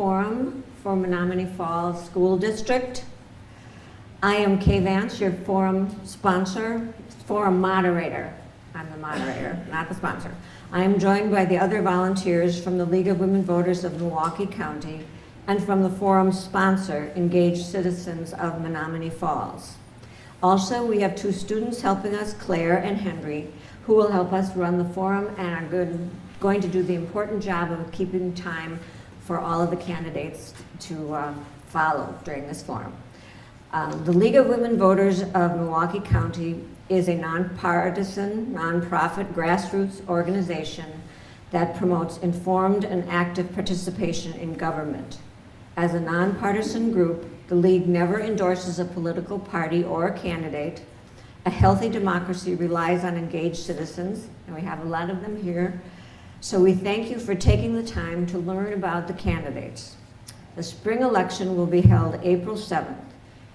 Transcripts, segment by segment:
forum for Menomonee Falls School District. I am Kay Vance, your forum sponsor, forum moderator. I'm the moderator, not the sponsor. I am joined by the other volunteers from the League of Women Voters of Milwaukee County and from the forum sponsor, Engaged Citizens of Menomonee Falls. Also, we have two students helping us, Claire and Henry, who will help us run the forum and are going to do the important job of keeping time for all of the candidates to follow during this forum. The League of Women Voters of Milwaukee County is a nonpartisan, nonprofit grassroots organization that promotes informed and active participation in government. As a nonpartisan group, the League never endorses a political party or a candidate. A healthy democracy relies on engaged citizens, and we have a lot of them here. So we thank you for taking the time to learn about the candidates. The spring election will be held April 7th.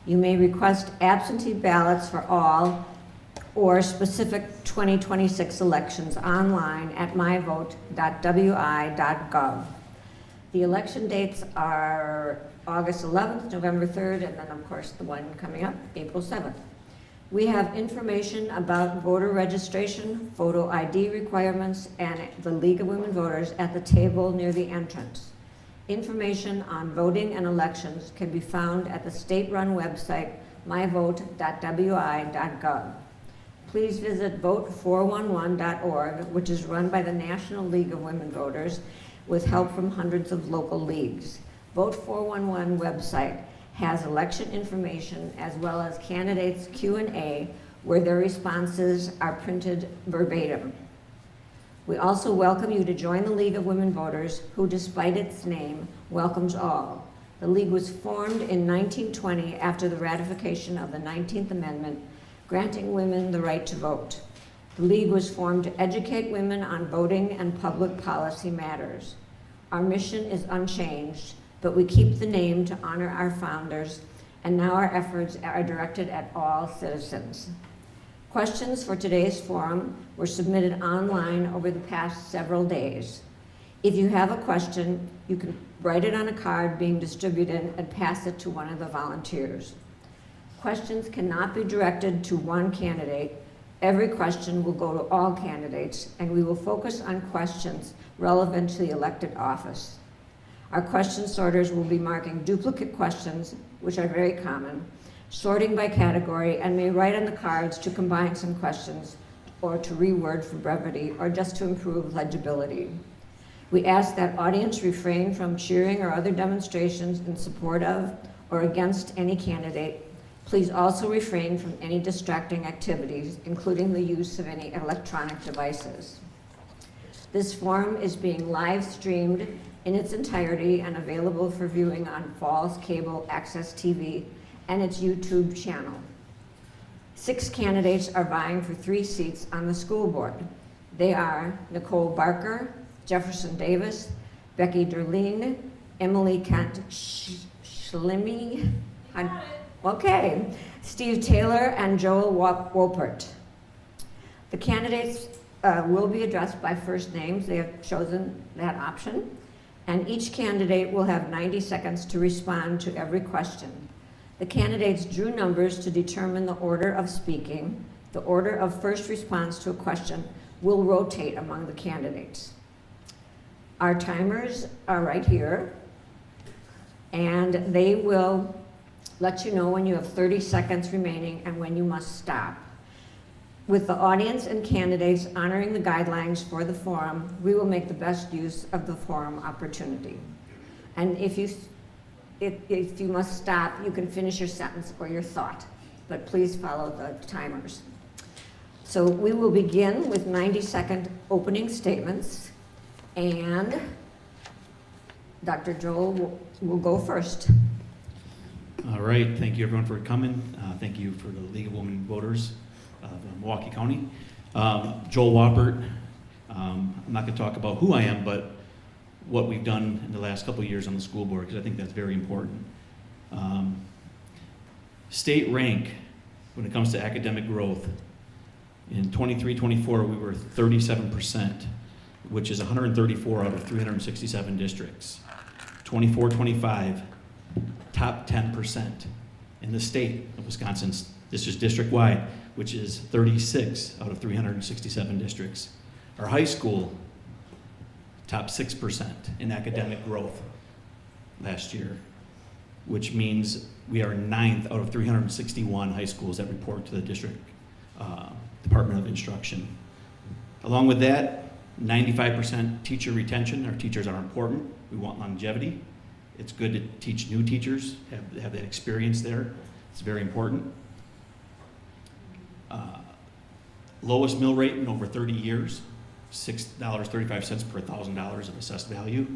You may request absentee ballots for all or specific 2026 elections online at myvote.wi.gov. The election dates are August 11th, November 3rd, and then of course the one coming up, April 7th. We have information about voter registration, photo ID requirements, and the League of Women Voters at the table near the entrance. Information on voting and elections can be found at the state-run website, myvote.wi.gov. Please visit vote411.org, which is run by the National League of Women Voters with help from hundreds of local leagues. Vote 411 website has election information as well as candidates Q&A where their responses are printed verbatim. We also welcome you to join the League of Women Voters, who despite its name, welcomes all. The League was formed in 1920 after the ratification of the 19th Amendment, granting women the right to vote. The League was formed to educate women on voting and public policy matters. Our mission is unchanged, but we keep the name to honor our founders, and now our efforts are directed at all citizens. Questions for today's forum were submitted online over the past several days. If you have a question, you can write it on a card being distributed and pass it to one of the volunteers. Questions cannot be directed to one candidate. Every question will go to all candidates, and we will focus on questions relevant to the elected office. Our question sorters will be marking duplicate questions, which are very common, sorting by category, and may write on the cards to combine some questions or to reword for brevity or just to improve legibility. We ask that audience refrain from cheering or other demonstrations in support of or against any candidate. Please also refrain from any distracting activities, including the use of any electronic devices. This forum is being live streamed in its entirety and available for viewing on Falls Cable Access TV and its YouTube channel. 6 candidates are vying for 3 seats on the school board. They are Nicole Barker, Jefferson Davis, Becky Derleen, Emily Kent Schlemme, okay, Steve Taylor, and Joel Wolpert. The candidates will be addressed by first names. They have chosen that option. And each candidate will have 90 seconds to respond to every question. The candidates drew numbers to determine the order of speaking. The order of first response to a question will rotate among the candidates. Our timers are right here, and they will let you know when you have 30 seconds remaining and when you must stop. With the audience and candidates honoring the guidelines for the forum, we will make the best use of the forum opportunity. And if you must stop, you can finish your sentence or your thought, but please follow the timers. So we will begin with 90-second opening statements, and Dr. Joel will go first. All right, thank you everyone for coming. Thank you for the League of Women Voters of Milwaukee County. Joel Wolpert. I'm not going to talk about who I am, but what we've done in the last couple of years on the school board, because I think that's very important. State rank when it comes to academic growth. In 23-24, we were 37%, which is 134 out of 367 districts. 24-25, top 10% in the state of Wisconsin. This is district-wide, which is 36 out of 367 districts. Our high school, top 6% in academic growth last year, which means we are 9th out of 361 high schools that report to the district Department of Instruction. Along with that, 95% teacher retention. Our teachers are important. We want longevity. It's good to teach new teachers, have that experience there. It's very important. Lowest mill rate in over 30 years, $6.35 per $1,000 of assessed value.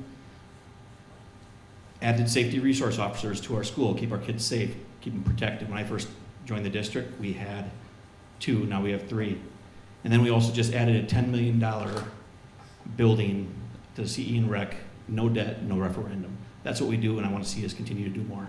Added safety resource officers to our school, keep our kids safe, keep them protected. When I first joined the district, we had 2, now we have 3. And then we also just added a $10 million building to CE and Rec, no debt, no referendum. That's what we do, and I want to see us continue to do more.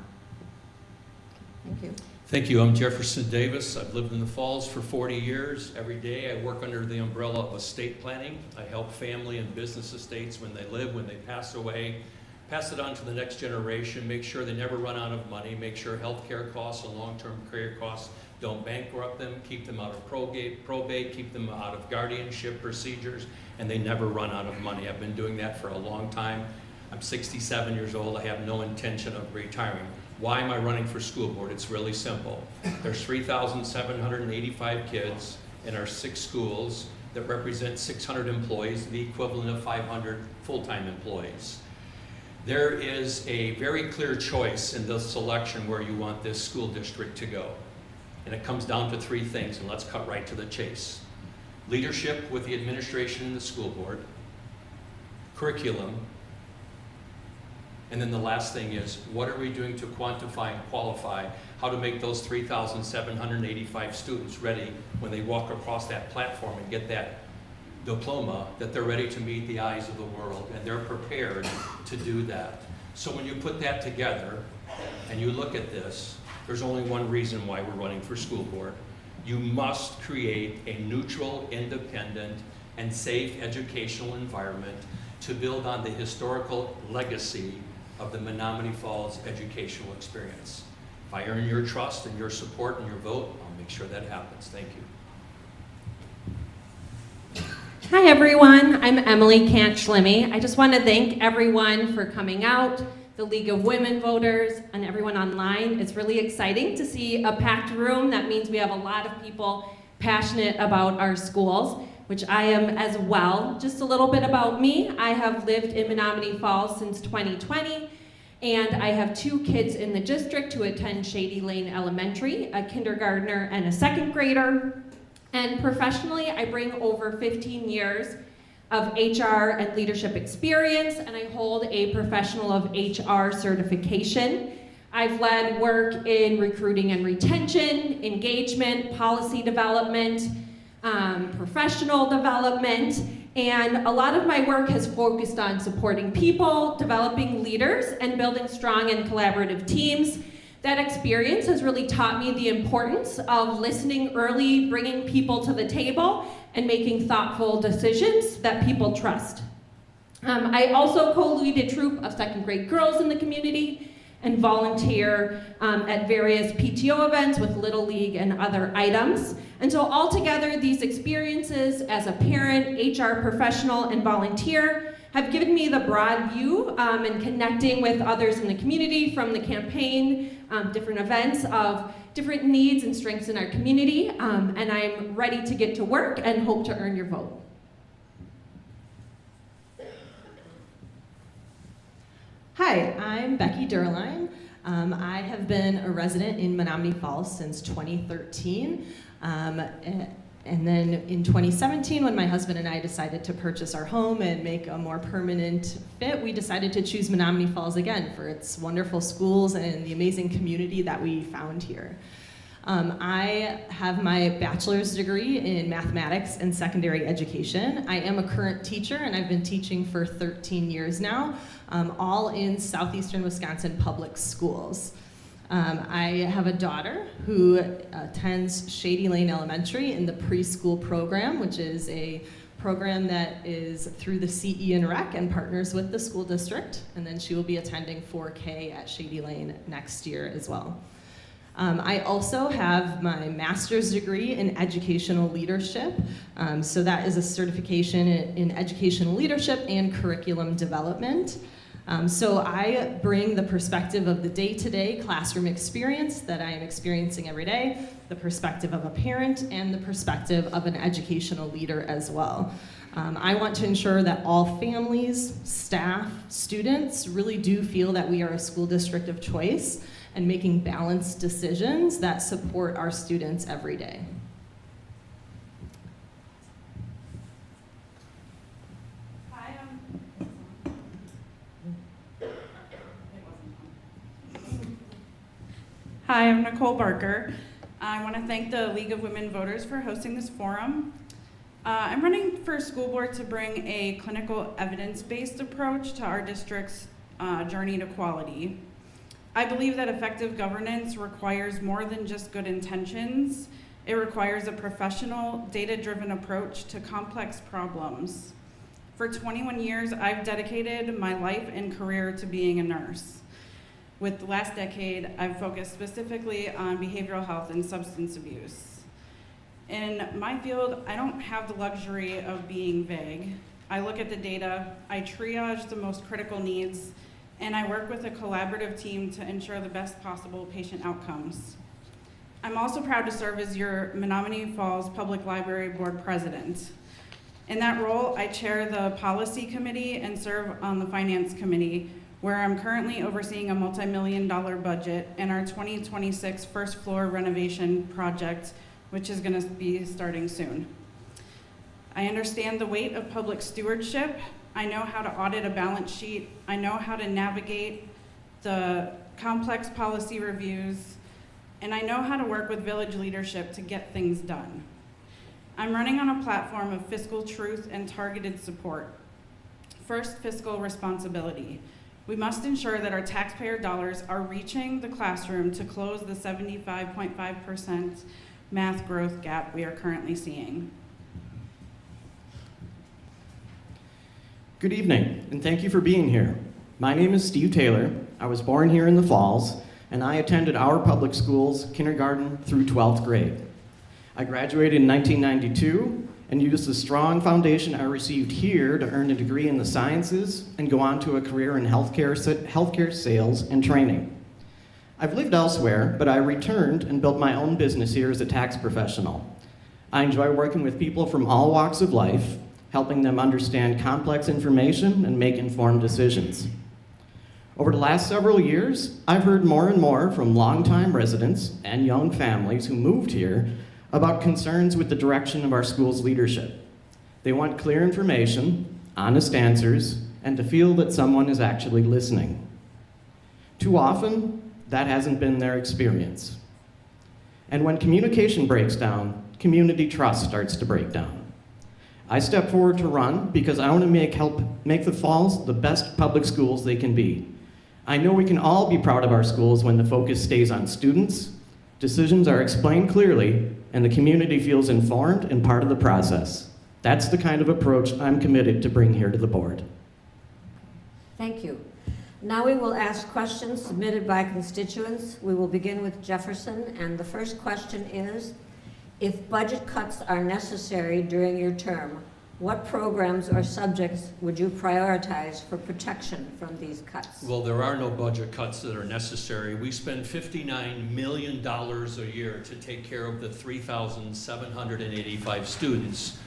Thank you. Thank you. I'm Jefferson Davis. I've lived in the Falls for 40 years. Every day I work under the umbrella of estate planning. I help family and business estates when they live, when they pass away, pass it on to the next generation, make sure they never run out of money, make sure healthcare costs and long-term care costs don't bankrupt them, keep them out of probate, keep them out of guardianship procedures, and they never run out of money. I've been doing that for a long time. I'm 67 years old. I have no intention of retiring. Why am I running for school board? It's really simple. There's 3,785 kids in our 6 schools that represent 600 employees, the equivalent of 500 full-time employees. There is a very clear choice in the selection where you want this school district to go. And it comes down to 3 things, and let's cut right to the chase. Leadership with the administration and the school board, curriculum, and then the last thing is, what are we doing to quantify and qualify how to make those 3,785 students ready when they walk across that platform and get that diploma, that they're ready to meet the eyes of the world and they're prepared to do that. So when you put that together and you look at this, there's only one reason why we're running for school board. You must create a neutral, independent, and safe educational environment to build on the historical legacy of the Menomonee Falls educational experience. If I earn your trust and your support and your vote, I'll make sure that happens. Thank you. Hi everyone, I'm Emily Kant-Schlimme. I just want to thank everyone for coming out, the League of Women Voters, and everyone online. It's really exciting to see a packed room. That means we have a lot of people passionate about our schools, which I am as well. Just a little bit about me. I have lived in Menomonee Falls since 2020, and I have 2 kids in the district who attend Shady Lane Elementary, a kindergartner and a 2nd grader. And professionally, I bring over 15 years of HR and leadership experience, and I hold a Professional of HR certification. I've led work in recruiting and retention, engagement, policy development, professional development, and a lot of my work has focused on supporting people, developing leaders, and building strong and collaborative teams. That experience has really taught me the importance of listening early, bringing people to the table, and making thoughtful decisions that people trust. I also co-lead a troop of 2nd grade girls in the community and volunteer at various PTO events with Little League and other items. And so altogether, these experiences as a parent, HR professional, and volunteer have given me the broad view in connecting with others in the community from the campaign, different events of different needs and strengths in our community. And I'm ready to get to work and hope to earn your vote. Hi, I'm Becky Durline. I have been a resident in Menomonee Falls since 2013. And then in 2017, when my husband and I decided to purchase our home and make a more permanent fit, we decided to choose Menomonee Falls again for its wonderful schools and the amazing community that we found here. I have my bachelor's degree in mathematics and secondary education. I am a current teacher, and I've been teaching for 13 years now, all in southeastern Wisconsin public schools. I have a daughter who attends Shady Lane Elementary in the preschool program, which is a program that is through the CE and Rec and partners with the school district. And then she will be attending 4K at Shady Lane next year as well. I also have my master's degree in educational leadership. So that is a certification in educational leadership and curriculum development. So I bring the perspective of the day-to-day classroom experience that I am experiencing every day, the perspective of a parent, and the perspective of an educational leader as well. I want to ensure that all families, staff, students really do feel that we are a school district of choice and making balanced decisions that support our students every day. Hi, I'm Nicole Barker. I want to thank the League of Women Voters for hosting this forum. I'm running for school board to bring a clinical evidence-based approach to our district's journey to quality. I believe that effective governance requires more than just good intentions. It requires a professional, data-driven approach to complex problems. For 21 years, I've dedicated my life and career to being a nurse. With the last decade, I've focused specifically on behavioral health and substance abuse. In my field, I don't have the luxury of being vague. I look at the data, I triage the most critical needs, and I work with a collaborative team to ensure the best possible patient outcomes. I'm also proud to serve as your Menomonee Falls Public Library Board President. In that role, I chair the policy committee and serve on the finance committee, where I'm currently overseeing a multi-million-dollar budget and our 2026 first floor renovation project, which is going to be starting soon. I understand the weight of public stewardship. I know how to audit a balance sheet. I know how to navigate the complex policy reviews, and I know how to work with village leadership to get things done. I'm running on a platform of fiscal truth and targeted support. First, fiscal responsibility. We must ensure that our taxpayer dollars are reaching the classroom to close the 75.5% math growth gap we are currently seeing. Good evening, and thank you for being here. My name is Steve Taylor. I was born here in the Falls, and I attended our public schools, kindergarten through 12th grade. I graduated in 1992 and used the strong foundation I received here to earn a degree in the sciences and go on to a career in healthcare sales and training. I've lived elsewhere, but I returned and built my own business here as a tax professional. I enjoy working with people from all walks of life, helping them understand complex information and make informed decisions. Over the last several years, I've heard more and more from longtime residents and young families who moved here about concerns with the direction of our school's leadership. They want clear information, honest answers, and to feel that someone is actually listening. Too often, that hasn't been their experience. And when communication breaks down, community trust starts to break down. I step forward to run because I want to help make the Falls the best public schools they can be. I know we can all be proud of our schools when the focus stays on students, decisions are explained clearly, and the community feels informed and part of the process. That's the kind of approach I'm committed to bring here to the board. Thank you. Now we will ask questions submitted by constituents. We will begin with Jefferson, and the first question is, if budget cuts are necessary during your term, what programs or subjects would you prioritize for protection from these cuts? Well, there are no budget cuts that are necessary. We spend $59 million a year to take care of the 3,785 students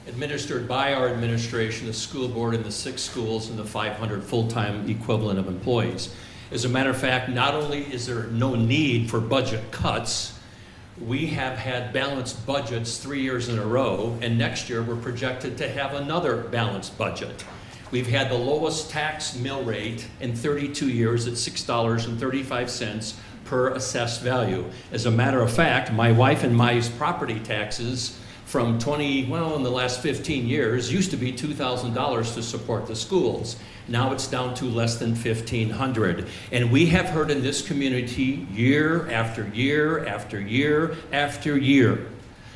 administered by our administration, the school board, and the 6 schools, and the 500 full-time equivalent of employees. As a matter of fact, not only is there no need for budget cuts, we have had balanced budgets 3 years in a row, and next year we're projected to have another balanced budget. We've had the lowest tax mill rate in 32 years at $6.35 per assessed value. As a matter of fact, my wife and my property taxes from in the last 15 years, used to be $2,000 to support the schools. Now it's down to less than $1,500. And we have heard in this community year after year after year after year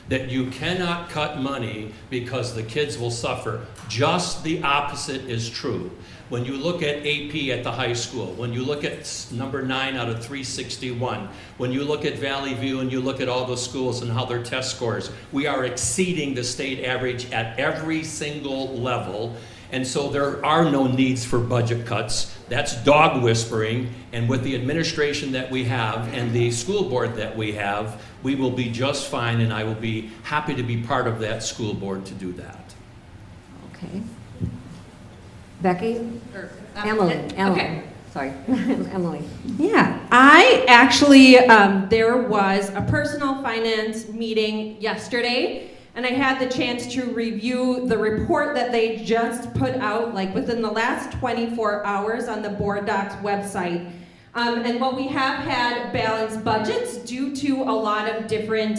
that you cannot cut money because the kids will suffer. Just the opposite is true. When you look at AP at the high school, when you look at number 9 out of 361, when you look at Valley View and you look at all those schools and how their test scores, we are exceeding the state average at every single level. And so there are no needs for budget cuts. That's dog whispering. And with the administration that we have and the school board that we have, we will be just fine, and I will be happy to be part of that school board to do that. Okay. Becky? Emily. Okay. Sorry, Emily. Yeah, I actually, there was a personal finance meeting yesterday, and I had the chance to review the report that they just put out, like within the last 24 hours on the Board Docs website. And while we have had balanced budgets due to a lot of different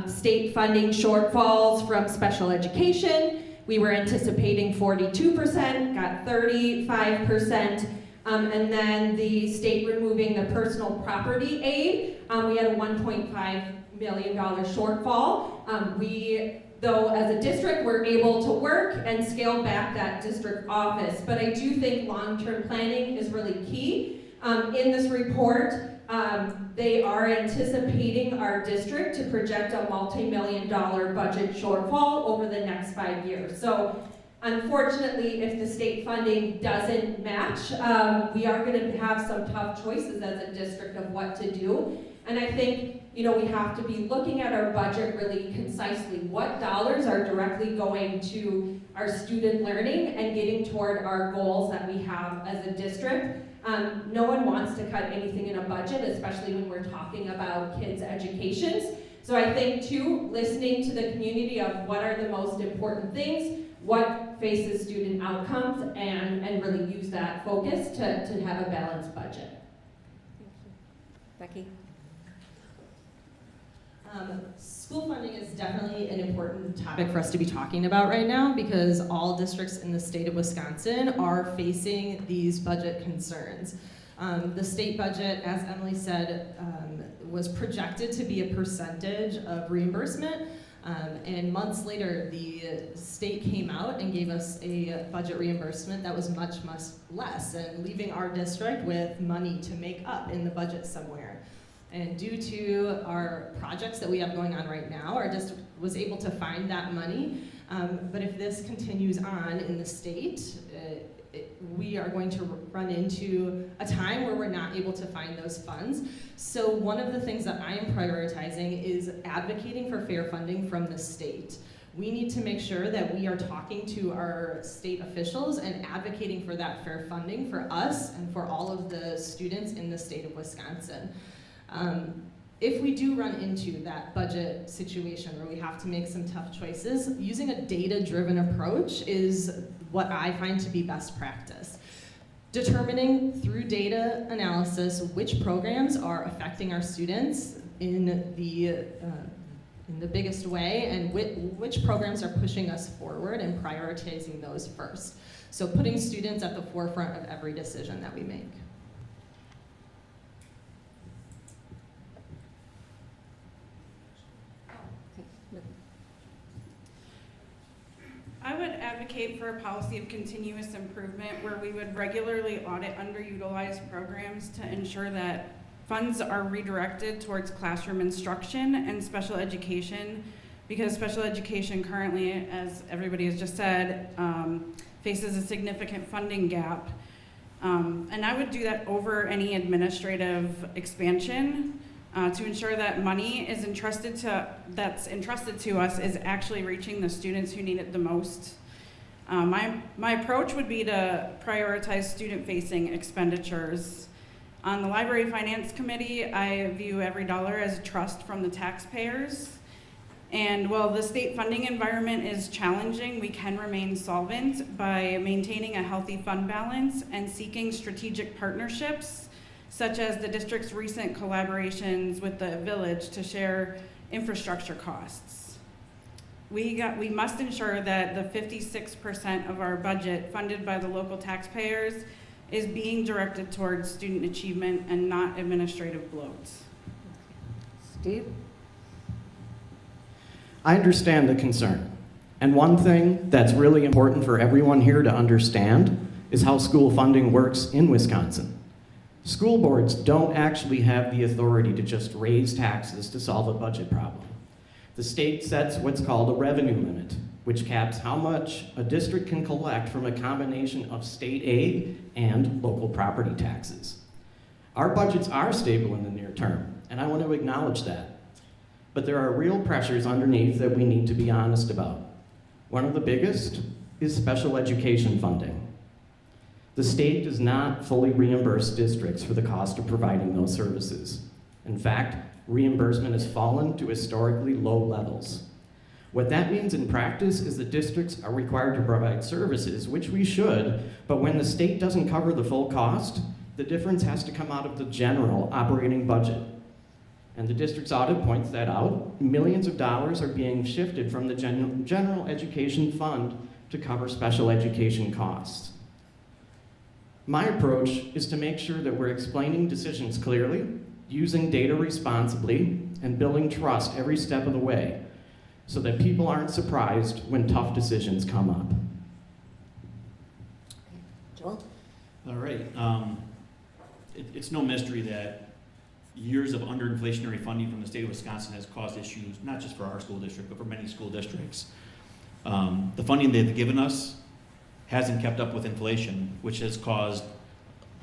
state funding shortfalls from special education, we were anticipating 42%, got 35%, and then the state removing the personal property aid, we had a $1.5 million shortfall. We, though, as a district, were able to work and scale back that district office. But I do think long-term planning is really key. In this report, they are anticipating our district to project a multi-million-dollar budget shortfall over the next 5 years. So unfortunately, if the state funding doesn't match, we are going to have some tough choices as a district of what to do. And I think, we have to be looking at our budget really concisely. What dollars are directly going to our student learning and getting toward our goals that we have as a district? No one wants to cut anything in a budget, especially when we're talking about kids' educations. So I think, too, listening to the community of what are the most important things, what faces student outcomes, and really use that focus to have a balanced budget. Becky? School funding is definitely an important topic for us to be talking about right now because all districts in the state of Wisconsin are facing these budget concerns. The state budget, as Emily said, was projected to be a percentage of reimbursement, and months later the state came out and gave us a budget reimbursement that was much, much less, and leaving our district with money to make up in the budget somewhere. And due to our projects that we have going on right now, our district was able to find that money. But if this continues on in the state, we are going to run into a time where we're not able to find those funds. So one of the things that I am prioritizing is advocating for fair funding from the state. We need to make sure that we are talking to our state officials and advocating for that fair funding for us and for all of the students in the state of Wisconsin. If we do run into that budget situation where we have to make some tough choices, using a data-driven approach is what I find to be best practice. Determining through data analysis which programs are affecting our students in the biggest way and which programs are pushing us forward and prioritizing those first. So putting students at the forefront of every decision that we make. I would advocate for a policy of continuous improvement where we would regularly audit underutilized programs to ensure that funds are redirected towards classroom instruction and special education, because special education currently, as everybody has just said, faces a significant funding gap. And I would do that over any administrative expansion to ensure that money is that's entrusted to us is actually reaching the students who need it the most. My approach would be to prioritize student-facing expenditures. On the Library Finance Committee, I view every dollar as a trust from the taxpayers. And while the state funding environment is challenging, we can remain solvent by maintaining a healthy fund balance and seeking strategic partnerships, such as the district's recent collaborations with the village to share infrastructure costs. we must ensure that the 56% of our budget funded by the local taxpayers is being directed towards student achievement and not administrative bloats. Steve? I understand the concern. And one thing that's really important for everyone here to understand is how school funding works in Wisconsin. School boards don't actually have the authority to just raise taxes to solve a budget problem. The state sets what's called a revenue limit, which caps how much a district can collect from a combination of state aid and local property taxes. Our budgets are stable in the near term, and I want to acknowledge that. But there are real pressures underneath that we need to be honest about. One of the biggest is special education funding. The state does not fully reimburse districts for the cost of providing those services. In fact, reimbursement has fallen to historically low levels. What that means in practice is that districts are required to provide services, which we should, but when the state doesn't cover the full cost, the difference has to come out of the general operating budget. And the district's audit points that out. Millions of dollars are being shifted from the general education fund to cover special education costs. My approach is to make sure that we're explaining decisions clearly, using data responsibly, and building trust every step of the way so that people aren't surprised when tough decisions come up. Joel? All right. It's no mystery that years of underinflationary funding from the state of Wisconsin has caused issues, not just for our school district, but for many school districts. The funding they've given us hasn't kept up with inflation, which has caused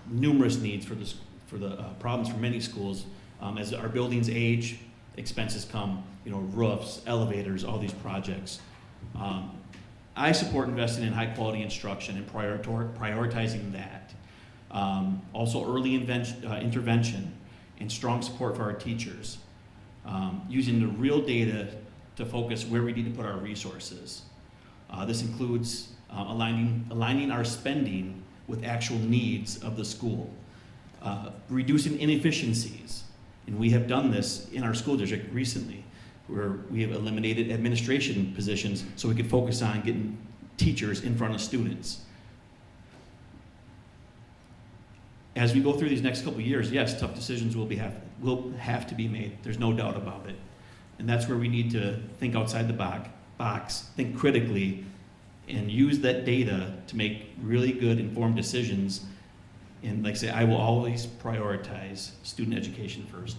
numerous needs for the problems for many schools. As our buildings age, expenses come, roofs, elevators, all these projects. I support investing in high quality instruction and prioritizing that. Also early intervention and strong support for our teachers. Using the real data to focus where we need to put our resources. This includes aligning our spending with actual needs of the school. Reducing inefficiencies, and we have done this in our school district recently, where we have eliminated administration positions so we could focus on getting teachers in front of students. As we go through these next couple of years, yes, tough decisions will have to be made. There's no doubt about it. And that's where we need to think outside the box, think critically, and use that data to make really good informed decisions. And like I say, I will always prioritize student education first.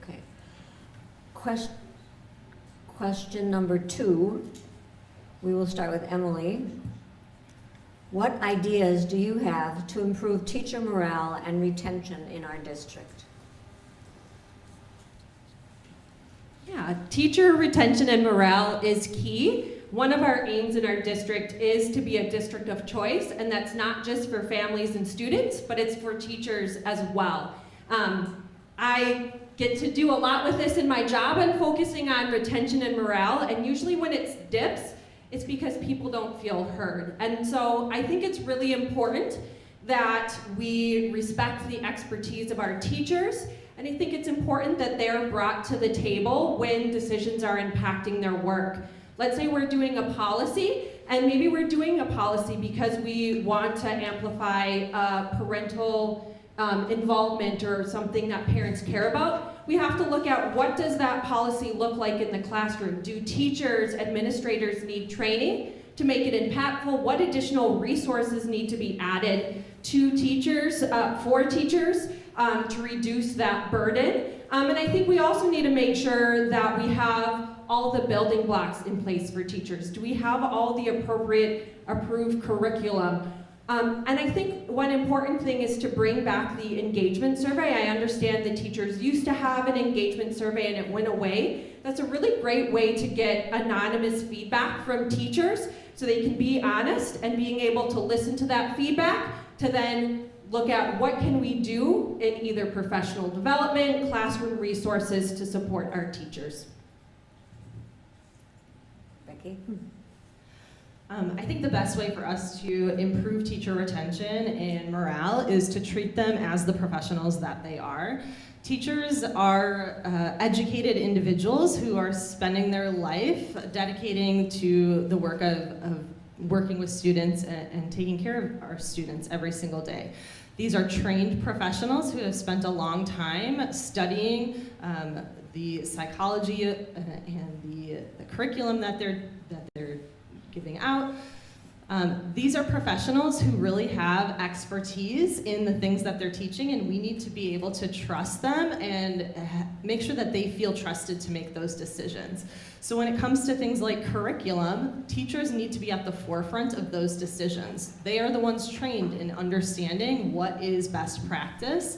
Okay. Question number 2, we will start with Emily. What ideas do you have to improve teacher morale and retention in our district? Yeah, teacher retention and morale is key. One of our aims in our district is to be a district of choice, and that's not just for families and students, but it's for teachers as well. I get to do a lot with this in my job and focusing on retention and morale, and usually when it dips, it's because people don't feel heard. And so I think it's really important that we respect the expertise of our teachers, and I think it's important that they're brought to the table when decisions are impacting their work. Let's say we're doing a policy, and maybe we're doing a policy because we want to amplify parental involvement or something that parents care about. We have to look at what does that policy look like in the classroom. Do teachers, administrators need training to make it impactful? What additional resources need to be added to teachers, for teachers, to reduce that burden? And I think we also need to make sure that we have all the building blocks in place for teachers. Do we have all the appropriate approved curriculum? And I think one important thing is to bring back the engagement survey. I understand the teachers used to have an engagement survey and it went away. That's a really great way to get anonymous feedback from teachers so they can be honest, and being able to listen to that feedback to then look at what can we do in either professional development, classroom resources to support our teachers. Becky? I think the best way for us to improve teacher retention and morale is to treat them as the professionals that they are. Teachers are educated individuals who are spending their life dedicating to the work of working with students and taking care of our students every single day. These are trained professionals who have spent a long time studying the psychology and the curriculum that they're giving out. These are professionals who really have expertise in the things that they're teaching, and we need to be able to trust them and make sure that they feel trusted to make those decisions. So when it comes to things like curriculum, teachers need to be at the forefront of those decisions. They are the ones trained in understanding what is best practice.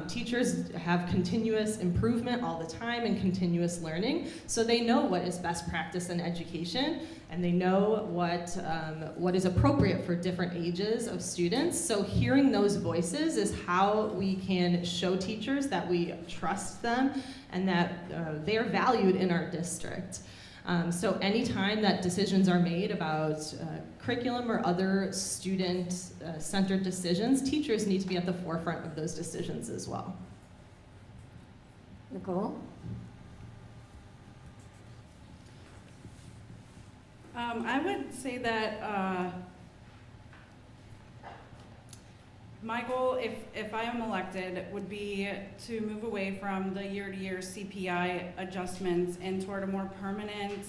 Teachers have continuous improvement all the time and continuous learning, so they know what is best practice in education, and they know what is appropriate for different ages of students. So hearing those voices is how we can show teachers that we trust them and that they are valued in our district. So anytime that decisions are made about curriculum or other student-centered decisions, teachers need to be at the forefront of those decisions as well. Nicole? I would say that my goal, if I am elected, would be to move away from the year-to-year CPI adjustments and toward a more permanent,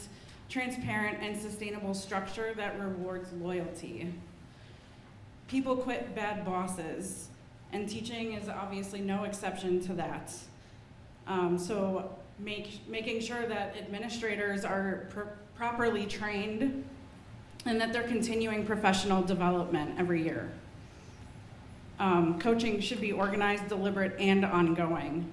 transparent, and sustainable structure that rewards loyalty. People quit bad bosses, and teaching is obviously no exception to that. So making sure that administrators are properly trained and that they're continuing professional development every year. Coaching should be organized, deliberate, and ongoing.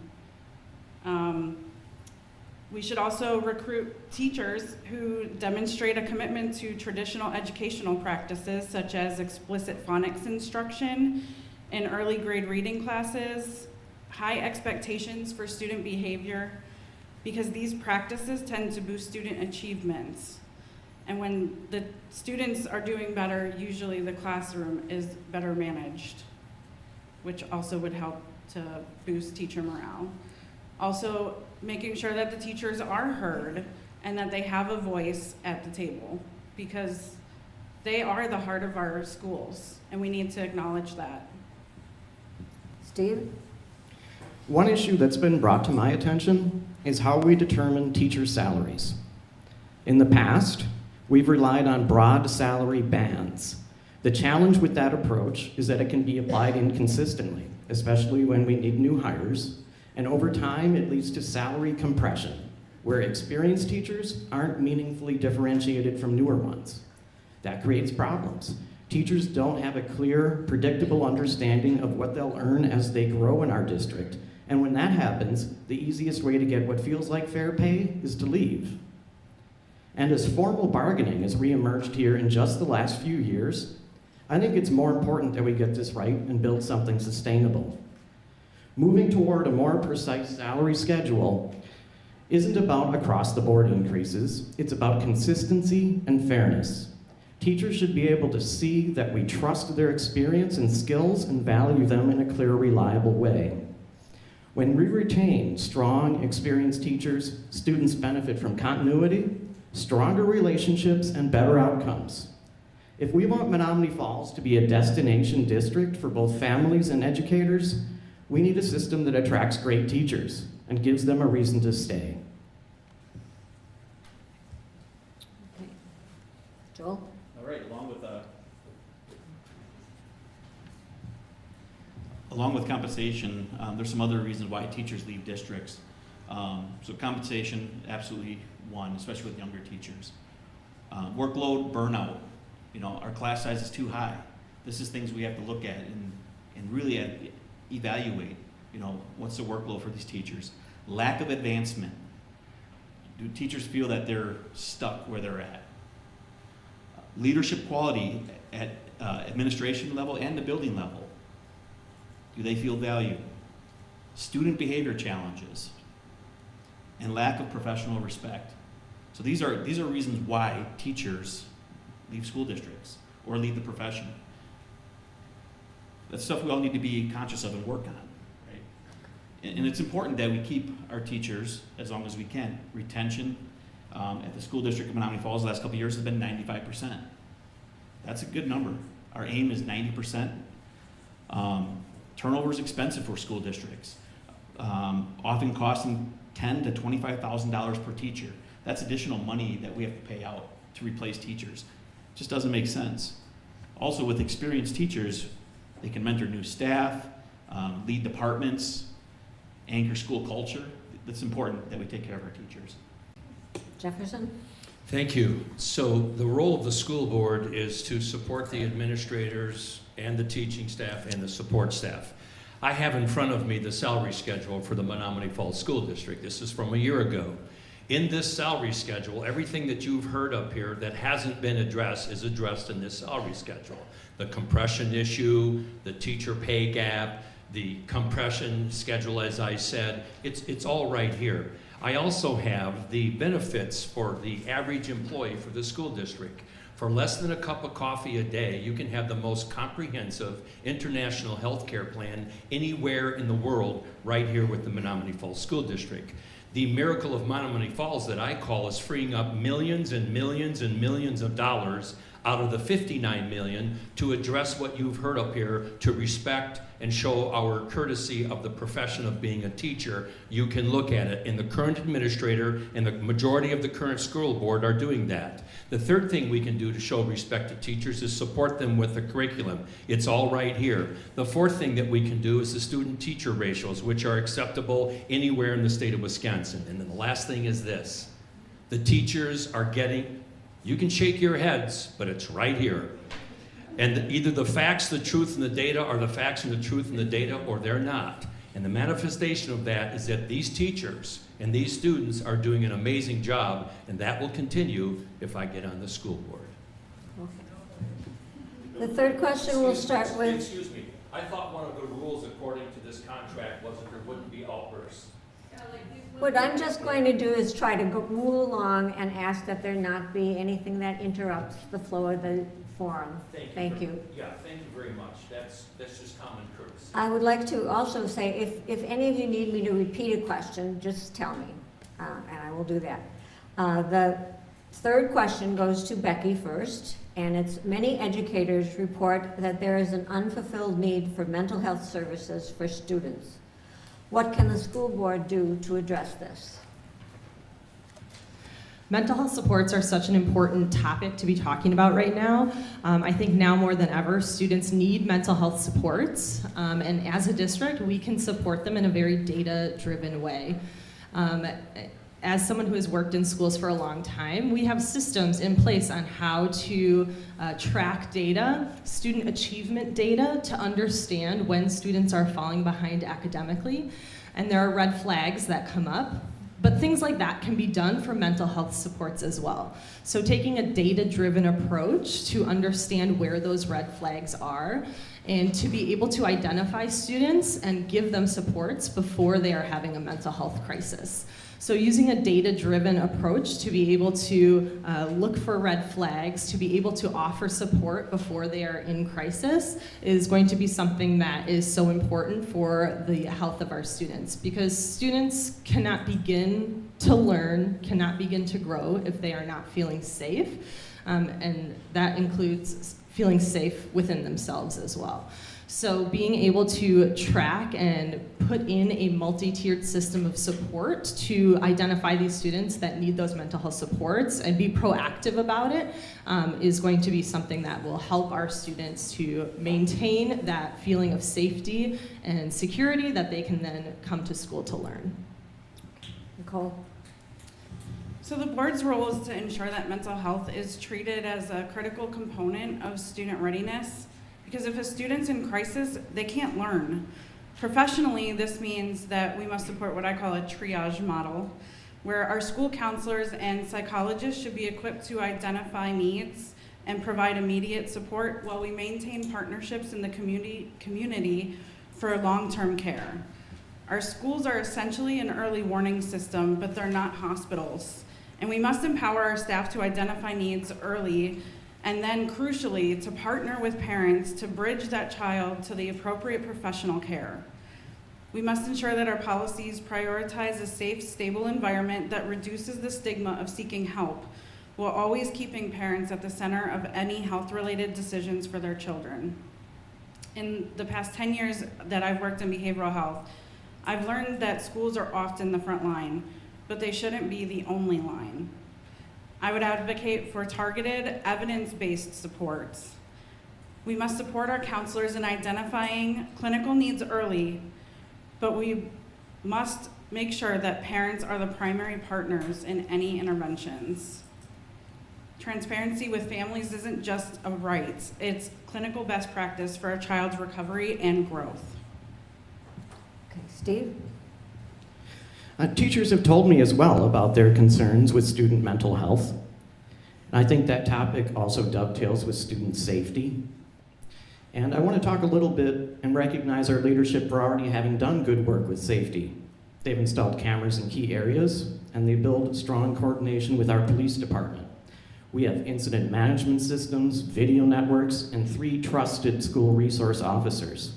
We should also recruit teachers who demonstrate a commitment to traditional educational practices such as explicit phonics instruction in early grade reading classes, high expectations for student behavior, because these practices tend to boost student achievements. And when the students are doing better, usually the classroom is better managed, which also would help to boost teacher morale. Also, making sure that the teachers are heard and that they have a voice at the table, because they are the heart of our schools, and we need to acknowledge that. Steve? One issue that's been brought to my attention is how we determine teacher salaries. In the past, we've relied on broad salary bands. The challenge with that approach is that it can be applied inconsistently, especially when we need new hires, and over time it leads to salary compression, where experienced teachers aren't meaningfully differentiated from newer ones. That creates problems. Teachers don't have a clear, predictable understanding of what they'll earn as they grow in our district, and when that happens, the easiest way to get what feels like fair pay is to leave. And as formal bargaining has reemerged here in just the last few years, I think it's more important that we get this right and build something sustainable. Moving toward a more precise salary schedule isn't about across-the-board increases, it's about consistency and fairness. Teachers should be able to see that we trust their experience and skills and value them in a clear, reliable way. When we retain strong, experienced teachers, students benefit from continuity, stronger relationships, and better outcomes. If we want Menomonee Falls to be a destination district for both families and educators, we need a system that attracts great teachers and gives them a reason to stay. Okay. Joel? All right, along with compensation, there's some other reasons why teachers leave districts. So compensation, absolutely one, especially with younger teachers. Workload, burnout. You know, our class size is too high. This is things we have to look at and really evaluate. You know, what's the workload for these teachers? Lack of advancement. Do teachers feel that they're stuck where they're at? Leadership quality at administration level and the building level. Do they feel valued? Student behavior challenges and lack of professional respect. So these are reasons why teachers leave school districts or leave the profession. That's stuff we all need to be conscious of and work on, right? And it's important that we keep our teachers as long as we can. Retention at the school district of Menomonee Falls the last couple of years has been 95%. That's a good number. Our aim is 90%. Turnover is expensive for school districts, often costing $10,000 to $25,000 per teacher. That's additional money that we have to pay out to replace teachers. Just doesn't make sense. Also, with experienced teachers, they can mentor new staff, lead departments, anchor school culture. It's important that we take care of our teachers. Jefferson? Thank you. So the role of the school board is to support the administrators and the teaching staff and the support staff. I have in front of me the salary schedule for the Menomonee Falls School District. This is from a year ago. In this salary schedule, everything that you've heard up here that hasn't been addressed is addressed in this salary schedule. The compression issue, the teacher pay gap, the compression schedule, as I said, it's all right here. I also have the benefits for the average employee for the school district. For less than a cup of coffee a day, you can have the most comprehensive international health care plan anywhere in the world right here with the Menomonee Falls School District. The miracle of Menomonee Falls that I call is freeing up millions and millions and millions of dollars out of the $59 million to address what you've heard up here, to respect and show our courtesy of the profession of being a teacher. You can look at it, and the current administrator and the majority of the current school board are doing that. The third thing we can do to show respect to teachers is support them with the curriculum. It's all right here. The fourth thing that we can do is the student-teacher ratios, which are acceptable anywhere in the state of Wisconsin. And then the last thing is this. The teachers are getting, you can shake your heads, but it's right here. And either the facts, the truth, and the data are the facts and the truth and the data, or they're not. And the manifestation of that is that these teachers and these students are doing an amazing job, and that will continue if I get on the school board. Okay. The third question we'll start with. Excuse me. I thought one of the rules according to this contract was that there wouldn't be outbursts. What I'm just going to do is try to move along and ask that there not be anything that interrupts the flow of the forum. Thank you. Yeah, thank you very much. That's just common courtesy. I would like to also say, if any of you need me to repeat a question, just tell me, and I will do that. The third question goes to Becky first, and it's many educators report that there is an unfulfilled need for mental health services for students. What can the school board do to address this? Mental health supports are such an important topic to be talking about right now. I think now more than ever, students need mental health supports, and as a district, we can support them in a very data-driven way. As someone who has worked in schools for a long time, we have systems in place on how to track data, student achievement data, to understand when students are falling behind academically. And there are red flags that come up. But things like that can be done for mental health supports as well. So taking a data-driven approach to understand where those red flags are and to be able to identify students and give them supports before they are having a mental health crisis. So using a data-driven approach to be able to look for red flags, to be able to offer support before they are in crisis is going to be something that is so important for the health of our students, because students cannot begin to learn, cannot begin to grow if they are not feeling safe, and that includes feeling safe within themselves as well. So being able to track and put in a multi-tiered system of support to identify these students that need those mental health supports and be proactive about it is going to be something that will help our students to maintain that feeling of safety and security that they can then come to school to learn. Nicole? So the board's role is to ensure that mental health is treated as a critical component of student readiness. Because if a student's in crisis, they can't learn. Professionally, this means that we must support what I call a triage model, where our school counselors and psychologists should be equipped to identify needs and provide immediate support while we maintain partnerships in the community for long-term care. Our schools are essentially an early warning system, but they're not hospitals. And we must empower our staff to identify needs early, and then crucially, to partner with parents to bridge that child to the appropriate professional care. We must ensure that our policies prioritize a safe, stable environment that reduces the stigma of seeking help, while always keeping parents at the center of any health-related decisions for their children. In the past 10 years that I've worked in behavioral health, I've learned that schools are often the front line, but they shouldn't be the only line. I would advocate for targeted, evidence-based supports. We must support our counselors in identifying clinical needs early, but we must make sure that parents are the primary partners in any interventions. Transparency with families isn't just a right, it's clinical best practice for a child's recovery and growth. Okay, Steve? Teachers have told me as well about their concerns with student mental health. And I think that topic also dovetails with student safety. And I want to talk a little bit and recognize our leadership for already having done good work with safety. They've installed cameras in key areas, and they build strong coordination with our police department. We have incident management systems, video networks, and 3 trusted school resource officers.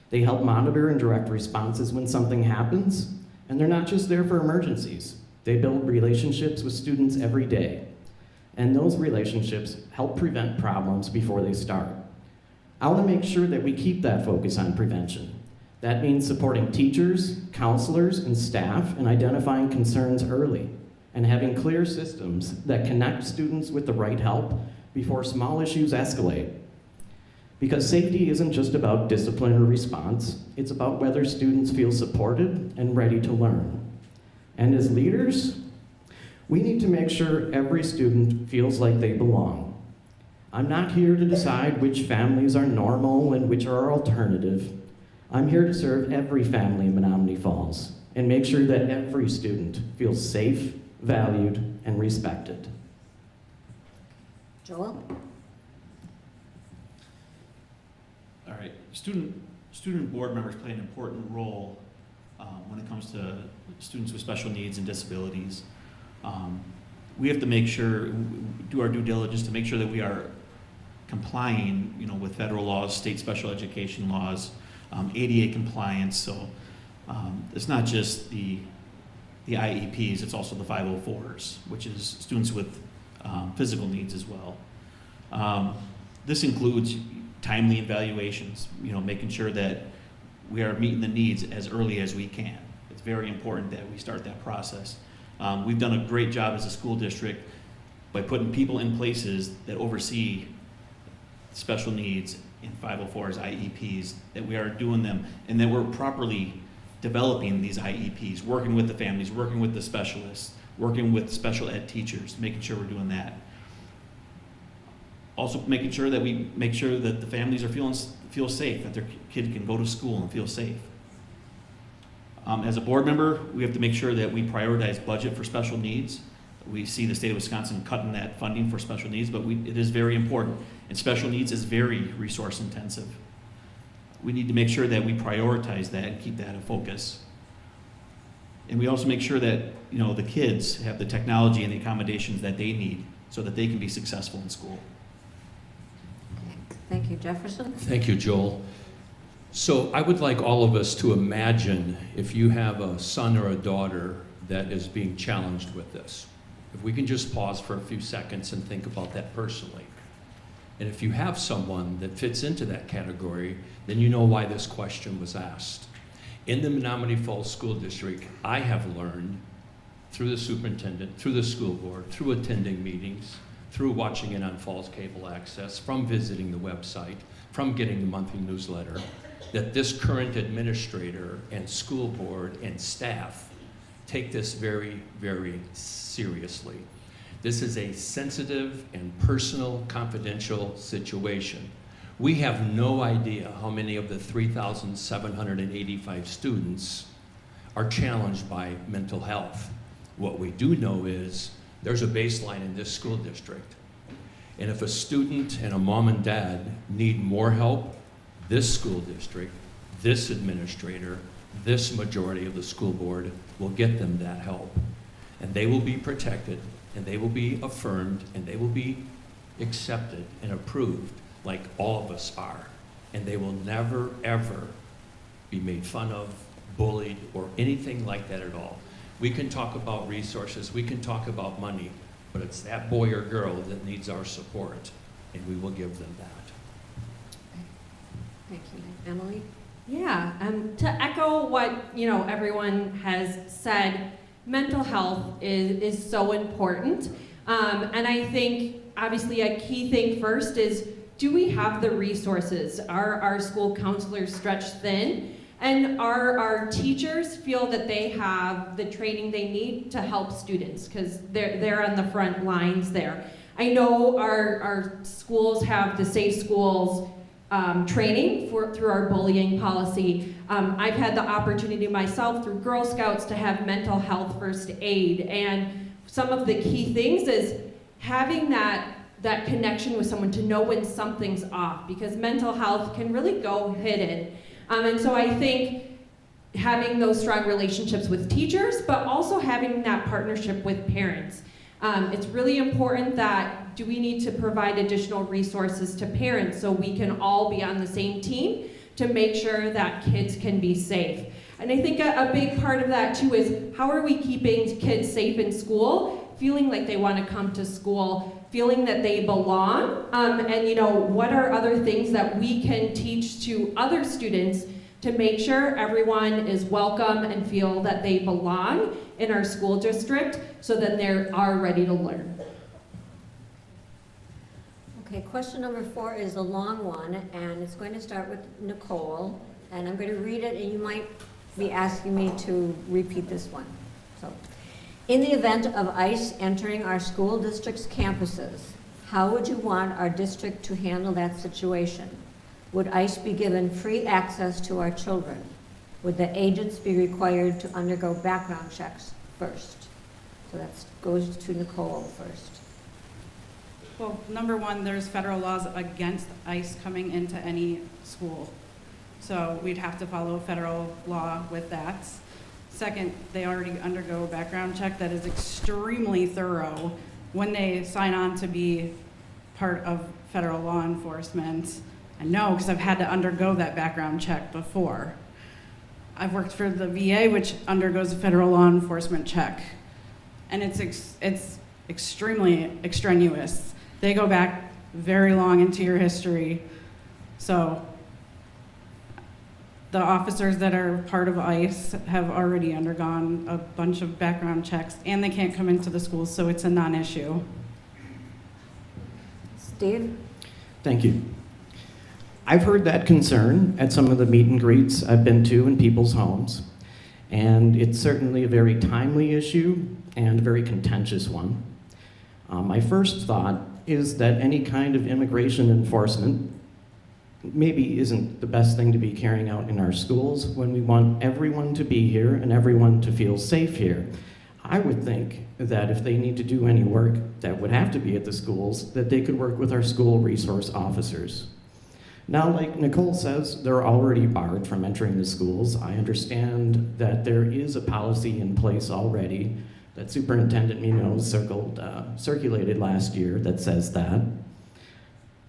They help monitor and direct responses when something happens, and they're not just there for emergencies. They build relationships with students every day, and those relationships help prevent problems before they start. I want to make sure that we keep that focus on prevention. That means supporting teachers, counselors, and staff in identifying concerns early and having clear systems that connect students with the right help before small issues escalate. Because safety isn't just about discipline or response, it's about whether students feel supported and ready to learn. And as leaders, we need to make sure every student feels like they belong. I'm not here to decide which families are normal and which are alternative. I'm here to serve every family in Menomonee Falls and make sure that every student feels safe, valued, and respected. Joel? All right, student board members play an important role when it comes to students with special needs and disabilities. We have to make sure, do our due diligence to make sure that we are complying, with federal laws, state special education laws, ADA compliance. So it's not just the IEPs, it's also the 504s, which is students with physical needs as well. This includes timely evaluations, making sure that we are meeting the needs as early as we can. It's very important that we start that process. We've done a great job as a school district by putting people in places that oversee special needs in 504s, IEPs, that we are doing them, and that we're properly developing these IEPs, working with the families, working with the specialists, working with special ed teachers, making sure we're doing that. Also making sure that we make sure that the families are feel safe, that their kid can go to school and feel safe. As a board member, we have to make sure that we prioritize budget for special needs. We see the state of Wisconsin cutting that funding for special needs, but it is very important. And special needs is very resource intensive. We need to make sure that we prioritize that and keep that a focus. And we also make sure that the kids have the technology and the accommodations that they need so that they can be successful in school. Thank you. Jefferson? Thank you, Joel. So I would like all of us to imagine if you have a son or a daughter that is being challenged with this. If we can just pause for a few seconds and think about that personally. And if you have someone that fits into that category, then you know why this question was asked. In the Menomonee Falls School District, I have learned through the superintendent, through the school board, through attending meetings, through watching it on Falls Cable Access, from visiting the website, from getting the monthly newsletter, that this current administrator and school board and staff take this very, very seriously. This is a sensitive and personal, confidential situation. We have no idea how many of the 3,785 students are challenged by mental health. What we do know is there's a baseline in this school district. And if a student and a mom and dad need more help, this school district, this administrator, this majority of the school board will get them that help. And they will be protected, and they will be affirmed, and they will be accepted and approved like all of us are. And they will never, ever be made fun of, bullied, or anything like that at all. We can talk about resources, we can talk about money, but it's that boy or girl that needs our support, and we will give them that. Thank you. Emily? Yeah, to echo what everyone has said, mental health is so important, and I think obviously a key thing first is, do we have the resources? Are our school counselors stretched thin? And our teachers feel that they have the training they need to help students, because they're on the front lines there. I know our schools have the Safe Schools training through our bullying policy. I've had the opportunity myself through Girl Scouts to have mental health first aid, and some of the key things is having that connection with someone to know when something's off, because mental health can really go hidden. And so I think having those strong relationships with teachers, but also having that partnership with parents. It's really important that, do we need to provide additional resources to parents so we can all be on the same team to make sure that kids can be safe? And I think a big part of that too is, how are we keeping kids safe in school, feeling like they want to come to school, feeling that they belong, and what are other things that we can teach to other students to make sure everyone is welcome and feel that they belong in our school district, so that they are ready to learn. Okay, question number 4 is a long one, and it's going to start with Nicole, and I'm going to read it, and you might be asking me to repeat this one. So, in the event of ICE entering our school district's campuses, how would you want our district to handle that situation? Would ICE be given free access to our children? Would the agents be required to undergo background checks first? So that goes to Nicole first. Well, number one, there's federal laws against ICE coming into any school. So we'd have to follow federal law with that. Second, they already undergo a background check that is extremely thorough when they sign on to be part of federal law enforcement. I know, because I've had to undergo that background check before. I've worked for the VA, which undergoes a federal law enforcement check. And it's extremely extraneous. They go back very long into your history. So the officers that are part of ICE have already undergone a bunch of background checks, and they can't come into the schools, so it's a non-issue. Steve? Thank you. I've heard that concern at some of the meet and greets I've been to in people's homes, and it's certainly a very timely issue and a very contentious one. My first thought is that any kind of immigration enforcement maybe isn't the best thing to be carrying out in our schools when we want everyone to be here and everyone to feel safe here. I would think that if they need to do any work that would have to be at the schools, that they could work with our school resource officers. Now, like Nicole says, they're already barred from entering the schools. I understand that there is a policy in place already that Superintendent Menomonee circulated last year that says that.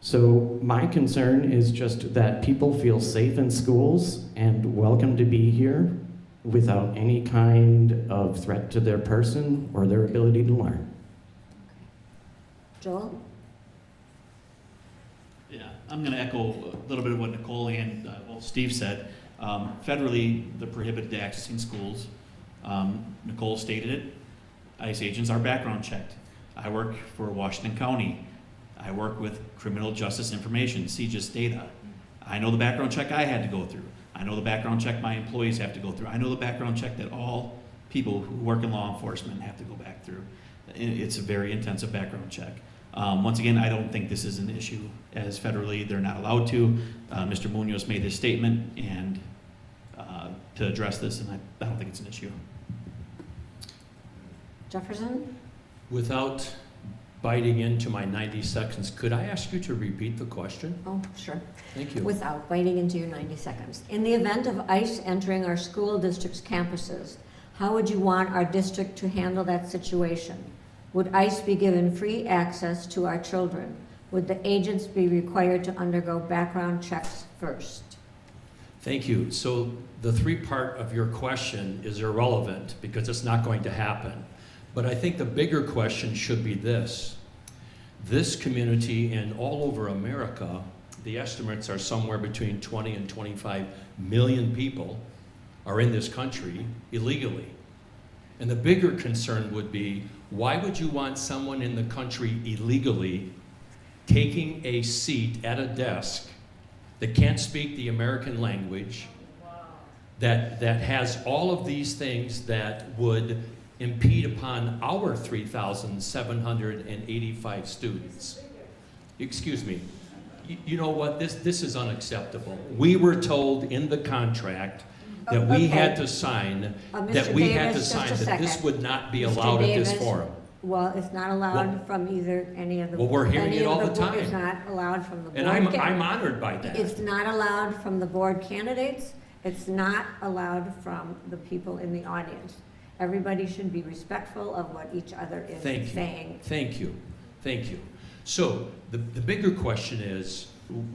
So my concern is just that people feel safe in schools and welcome to be here without any kind of threat to their person or their ability to learn. Joel? Yeah, I'm going to echo a little bit of what Nicole and Steve said. Federally, they're prohibited accessing schools. Nicole stated it. ICE agents are background checked. I work for Washington County. I work with criminal justice information, CJIS data. I know the background check I had to go through. I know the background check my employees have to go through. I know the background check that all people who work in law enforcement have to go back through. It's a very intensive background check. Once again, I don't think this is an issue, as federally they're not allowed to. Mr. Munoz made this statement and to address this, and I don't think it's an issue. Jefferson? Without biting into my 90 seconds, could I ask you to repeat the question? Oh, sure. Thank you. Without biting into your 90 seconds. In the event of ICE entering our school district's campuses, how would you want our district to handle that situation? Would ICE be given free access to our children? Would the agents be required to undergo background checks first? Thank you. So the three-part of your question is irrelevant because it's not going to happen. But I think the bigger question should be this. This community and all over America, the estimates are somewhere between 20 and 25 million people are in this country illegally. And the bigger concern would be, why would you want someone in the country illegally taking a seat at a desk that can't speak the American language, that has all of these things that would impede upon our 3,785 students? Excuse me. You know what? This is unacceptable. We were told in the contract that we had to sign, Mr. Davis, just a that this second. would not be Mr. allowed at this Davis, forum. Well, it's not allowed from either any of the. Well, we're hearing any it of all the board- time. It's not allowed from the board. And I'm honored by that. It's not allowed from the board candidates. It's not allowed from the people in the audience. Everybody should be respectful of what each other is saying. Thank you. Thank you. So the bigger question is,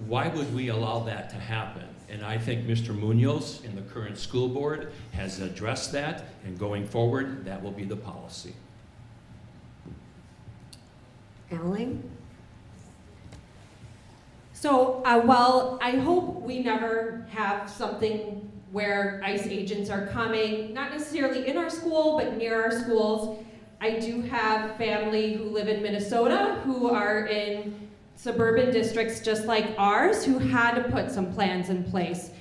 why would we allow that to happen? And I think Mr. Munoz in the current school board has addressed that, and going forward, that will be the policy. Emily? So, well, I hope we never have something where ICE agents are coming, not necessarily in our school, but near our schools. I do have family who live in Minnesota who are in suburban districts just like ours who had to put some plans in place.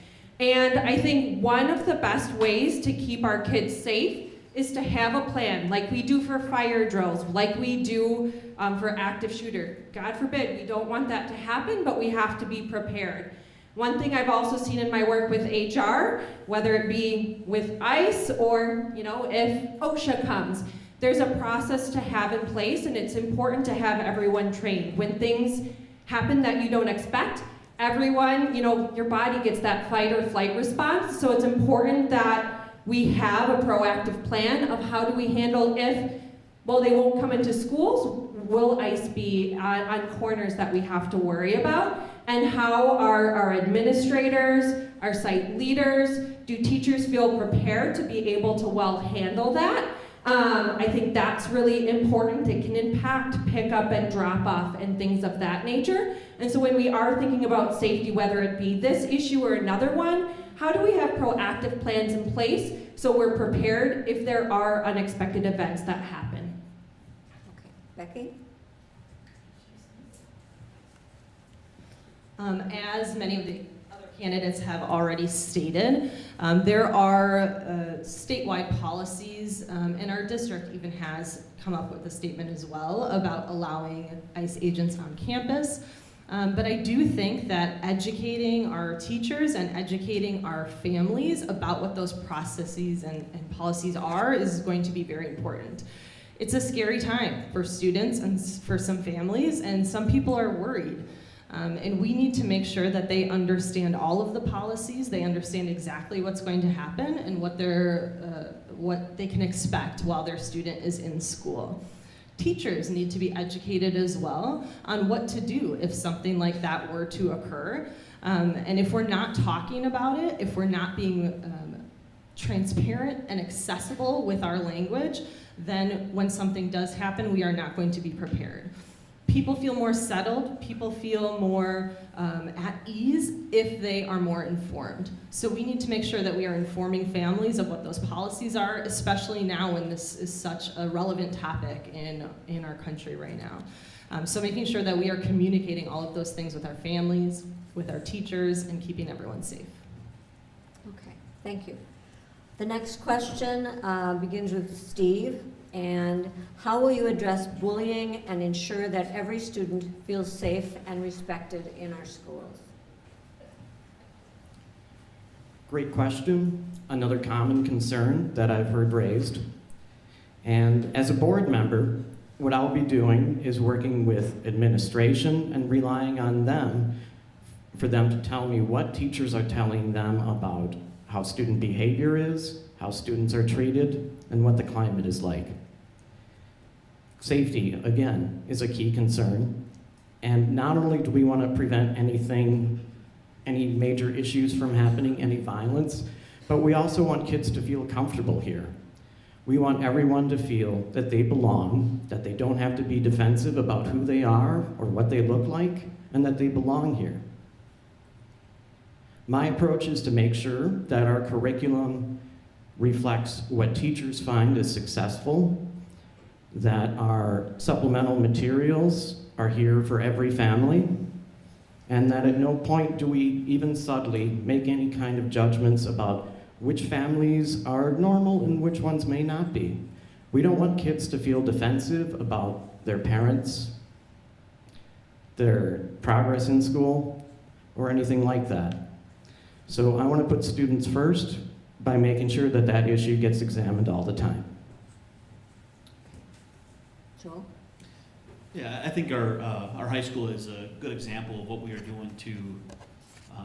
And I think one of the best ways to keep our kids safe is to have a plan, like we do for fire drills, like we do for active shooter. God forbid, we don't want that to happen, but we have to be prepared. One thing I've also seen in my work with HR, whether it be with ICE or, if OSHA comes, there's a process to have in place, and it's important to have everyone trained. When things happen that you don't expect, everyone, your body gets that fight or flight response, so it's important that we have a proactive plan of how do we handle if, well, they won't come into schools, will ICE be on corners that we have to worry about, and how are our administrators, our site leaders, do teachers feel prepared to be able to well handle that? I think that's really important. It can impact pick up and drop off and things of that nature. And so when we are thinking about safety, whether it be this issue or another one, how do we have proactive plans in place so we're prepared if there are unexpected events that happen? Okay. Becky? As many of the other candidates have already stated, there are statewide policies, and our district even has come up with a statement as well about allowing ICE agents on campus. But I do think that educating our teachers and educating our families about what those processes and policies are is going to be very important. It's a scary time for students and for some families, and some people are worried. And we need to make sure that they understand all of the policies, they understand exactly what's going to happen and what they can expect while their student is in school. Teachers need to be educated as well on what to do if something like that were to occur. And if we're not talking about it, if we're not being transparent and accessible with our language, then when something does happen, we are not going to be prepared. People feel more settled, people feel more at ease if they are more informed. So we need to make sure that we are informing families of what those policies are, especially now when this is such a relevant topic in our country right now. So making sure that we are communicating all of those things with our families, with our teachers, and keeping everyone safe. Okay, thank you. The next question begins with Steve. And how will you address bullying and ensure that every student feels safe and respected in our schools? Great question. Another common concern that I've heard raised. And as a board member, what I'll be doing is working with administration and relying on them for them to tell me what teachers are telling them about how student behavior is, how students are treated, and what the climate is like. Safety, again, is a key concern. And not only do we want to prevent anything any major issues from happening, any violence, but we also want kids to feel comfortable here. We want everyone to feel that they belong, that they don't have to be defensive about who they are or what they look like, and that they belong here. My approach is to make sure that our curriculum reflects what teachers find as successful, that our supplemental materials are here for every family, and that at no point do we even subtly make any kind of judgments about which families are normal and which ones may not be. We don't want kids to feel defensive about their parents, their progress in school, or anything like that. So I want to put students first by making sure that that issue gets examined all the time. Joel? Yeah, I think our high school is a good example of what we are doing to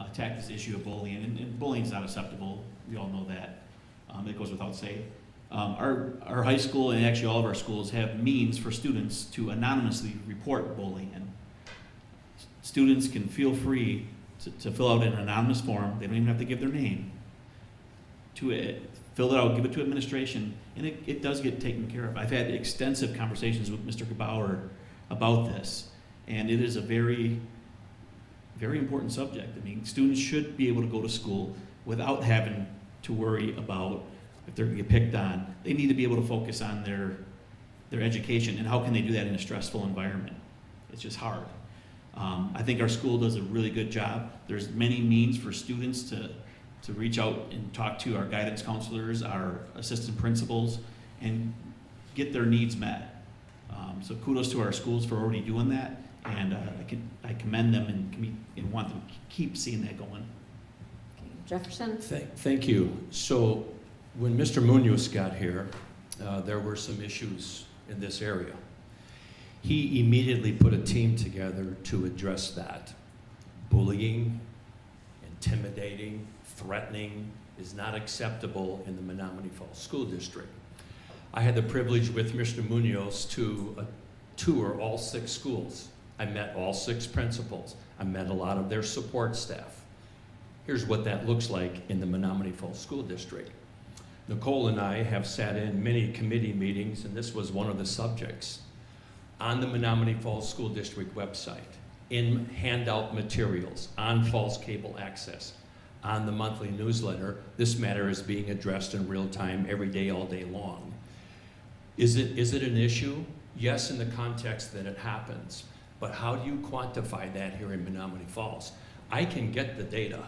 attack this issue of bullying. And bullying is not acceptable. We all know that. It goes without saying. Our high school, and actually all of our schools, have means for students to anonymously report bullying. And students can feel free to fill out an anonymous form. They don't even have to give their name to it. Fill it out, give it to administration, and it does get taken care of. I've had extensive conversations with Mr. Gebauer about this, and it is a very, very important subject. I mean, students should be able to go to school without having to worry about if they're going to get picked on. They need to be able to focus on their education, and how can they do that in a stressful environment? It's just hard. I think our school does a really good job. There's many means for students to reach out and talk to our guidance counselors, our assistant principals, and get their needs met. So kudos to our schools for already doing that, and I commend them and want them to keep seeing that going. Okay. Jefferson? Thank you. So when Mr. Munoz got here, there were some issues in this area. He immediately put a team together to address that. Bullying, intimidating, threatening is not acceptable in the Menomonee Falls School District. I had the privilege with Mr. Munoz to tour all 6 schools. I met all 6 principals. I met a lot of their support staff. Here's what that looks like in the Menomonee Falls School District. Nicole and I have sat in many committee meetings, and this was one of the subjects. On the Menomonee Falls School District website, in handout materials, on Falls Cable Access, on the monthly newsletter, this matter is being addressed in real time every day, all day long. Is it an issue? Yes, in the context that it happens, but how do you quantify that here in Menomonee Falls? I can get the data.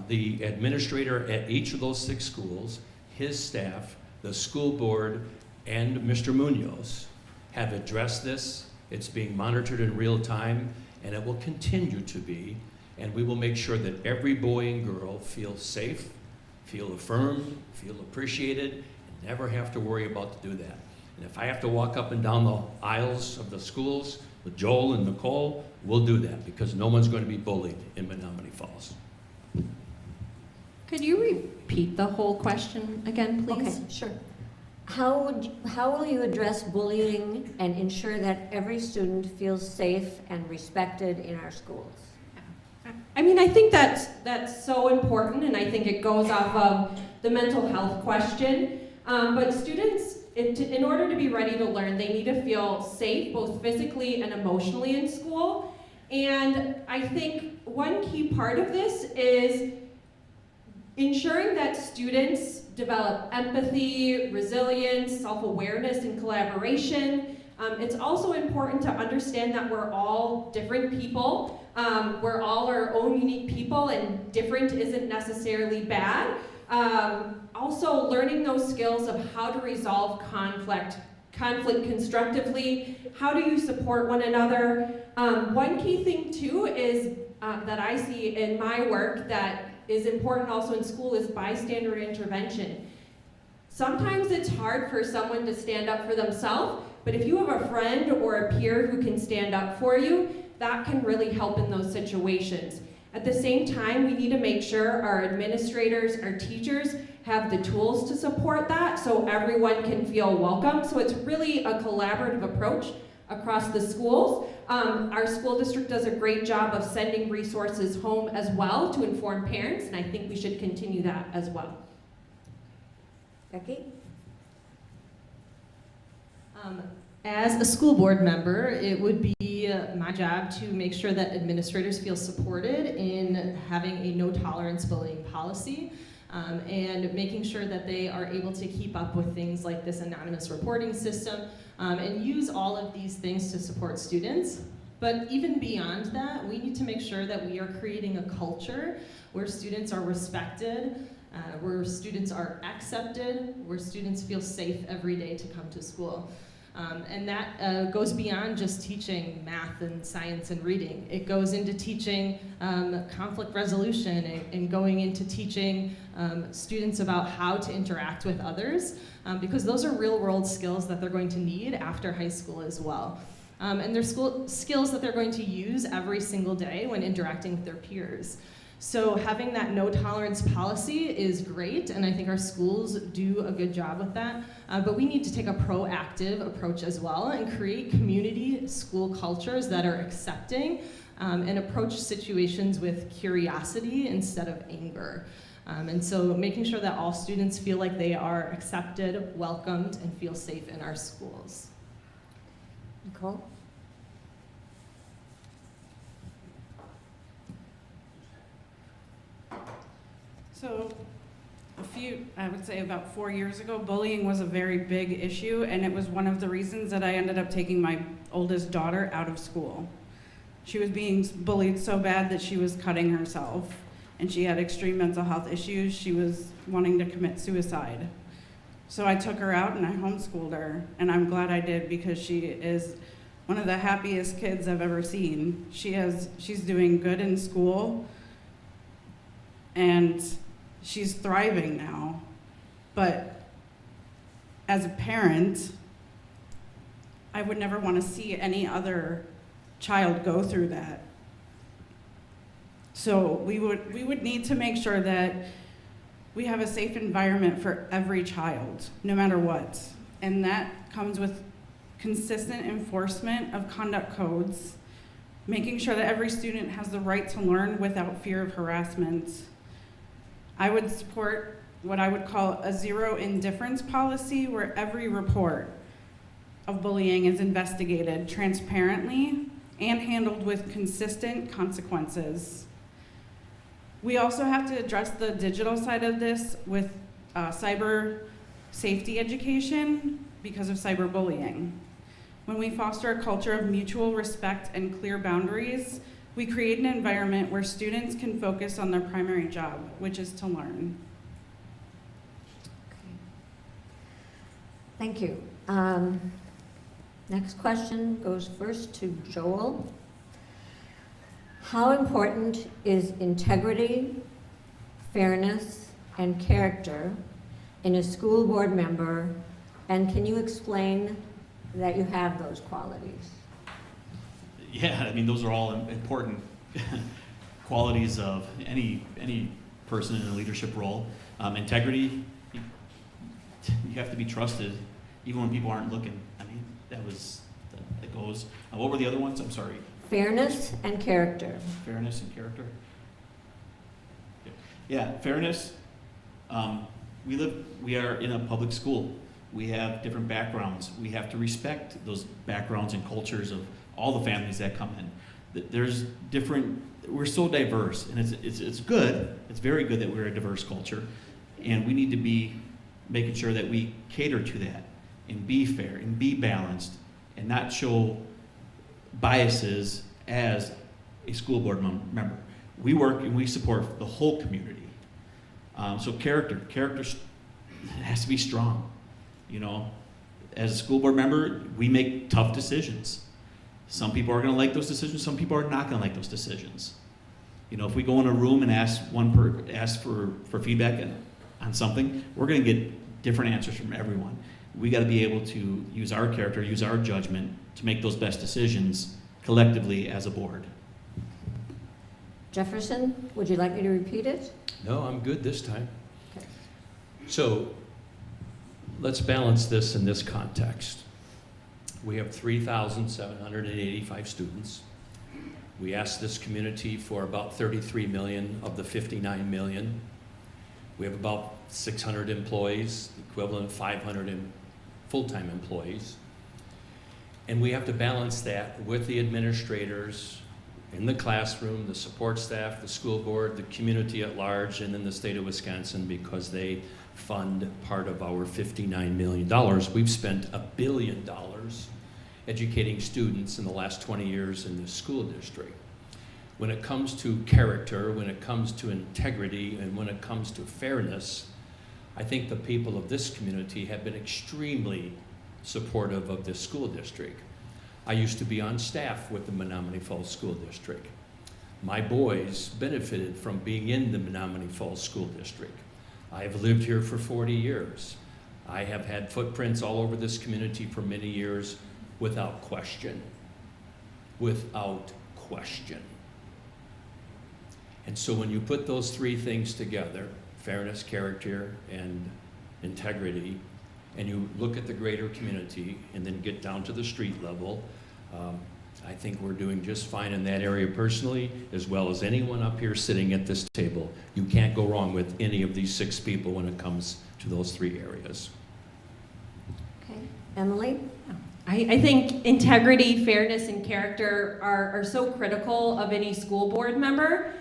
The administrator at each of those 6 schools, his staff, the school board, and Mr. Munoz have addressed this. It's being monitored in real time, and it will continue to be, and we will make sure that every boy and girl feels safe, feel affirmed, feel appreciated, and never have to worry about to do that. And if I have to walk up and down the aisles of the schools with Joel and Nicole, we'll do that, because no one's going to be bullied in Menomonee Falls. Could you repeat the whole question again, please? Okay, sure. How will you address bullying and ensure that every student feels safe and respected in our schools? I mean, I think that's so important, and I think it goes off of the mental health question. But students, in order to be ready to learn, they need to feel safe, both physically and emotionally in school. And I think one key part of this is ensuring that students develop empathy, resilience, self-awareness, and collaboration. It's also important to understand that we're all different people. We're all our own unique people, and different isn't necessarily bad. Also, learning those skills of how to resolve conflict constructively. How do you support one another? One key thing too is that I see in my work that is important also in school is bystander intervention. Sometimes it's hard for someone to stand up for themselves, but if you have a friend or a peer who can stand up for you, that can really help in those situations. At the same time, we need to make sure our administrators, our teachers have the tools to support that so everyone can feel welcome. So it's really a collaborative approach, across the schools. Our school district does a great job of sending resources home as well to inform parents, and I think we should continue that as well. Becky? As a school board member, it would be my job to make sure that administrators feel supported in having a no tolerance bullying policy, and making sure that they are able to keep up with things like this anonymous reporting system, and use all of these things to support students. But even beyond that, we need to make sure that we are creating a culture where students are respected, where students are accepted, where students feel safe every day to come to school. And that goes beyond just teaching math and science and reading. It goes into teaching conflict resolution, and going into teaching students about how to interact with others, because those are real world skills that they're going to need after high school as well. And they're skills that they're going to use every single day when interacting with their peers. So having that no tolerance policy is great, and I think our schools do a good job with that. But we need to take a proactive approach as well and create community school cultures that are accepting, and approach situations with curiosity instead of anger. And so making sure that all students feel like they are accepted, welcomed, and feel safe in our schools. Nicole? So I would say about 4 years ago, bullying was a very big issue, and it was one of the reasons that I ended up taking my oldest daughter out of school. She was being bullied so bad that she was cutting herself, and she had extreme mental health issues. She was wanting to commit suicide. So I took her out and I homeschooled her, and I'm glad I did, because she is one of the happiest kids I've ever seen. She's doing good in school, and she's thriving now. But as a parent, I would never want to see any other child go through that. So we would need to make sure that we have a safe environment for every child, no matter what. And that comes with consistent enforcement of conduct codes, making sure that every student has the right to learn without fear of harassment. I would support what I would call a zero indifference policy, where every report of bullying is investigated transparently and handled with consistent consequences. We also have to address the digital side of this with cyber safety education because of cyberbullying. When we foster a culture of mutual respect and clear boundaries, we create an environment where students can focus on their primary job, which is to learn. Okay. Thank you. Next question goes first to Joel. How important is integrity, fairness, and character in a school board member, and can you explain that you have those qualities? Yeah, I mean, those are all important qualities of any person in a leadership role. Integrity, you have to be trusted even when people aren't looking. I mean, that goes. What were the other ones? I'm sorry. Fairness and character. Fairness and character. Yeah, fairness. We are in a public school. We have different backgrounds. We have to respect those backgrounds and cultures of all the families that come in. There's different. We're so diverse, and it's good. It's very good that we're a diverse culture, and we need to be making sure that we cater to that and be fair and be balanced and not show biases as a school board member. We work and we support the whole community. So character has to be strong. You know, as a school board member, we make tough decisions. Some people are going to like those decisions. Some people are not going to like those decisions. You know, if we go in a room and ask for feedback on something, we're going to get different answers from everyone. We got to be able to use our character, use our judgment to make those best decisions collectively as a board. Jefferson, would you like me to repeat it? No, I'm good this time. Okay. So let's balance this in this context. We have 3,785 students. We asked this community for about 33 million of the 59 million. We have about 600 employees, the equivalent of 500 full-time employees. And we have to balance that with the administrators in the classroom, the support staff, the school board, the community at large, and then the state of Wisconsin, because they fund part of our $59 million. We've spent $1 billion educating students in the last 20 years in the school district. When it comes to character, when it comes to integrity, and when it comes to fairness, I think the people of this community have been extremely supportive of this school district. I used to be on staff with the Menomonee Falls School District. My boys benefited from being in the Menomonee Falls School District. I have lived here for 40 years. I have had footprints all over this community for many years without question. Without question. And so when you put those three things together, fairness, character, and integrity, and you look at the greater community and then get down to the street level, I think we're doing just fine in that area personally, as well as anyone up here sitting at this table. You can't go wrong with any of these 6 people when it comes to those 3 areas. Okay, Emily? I think integrity, fairness, and character are so critical of any school board member.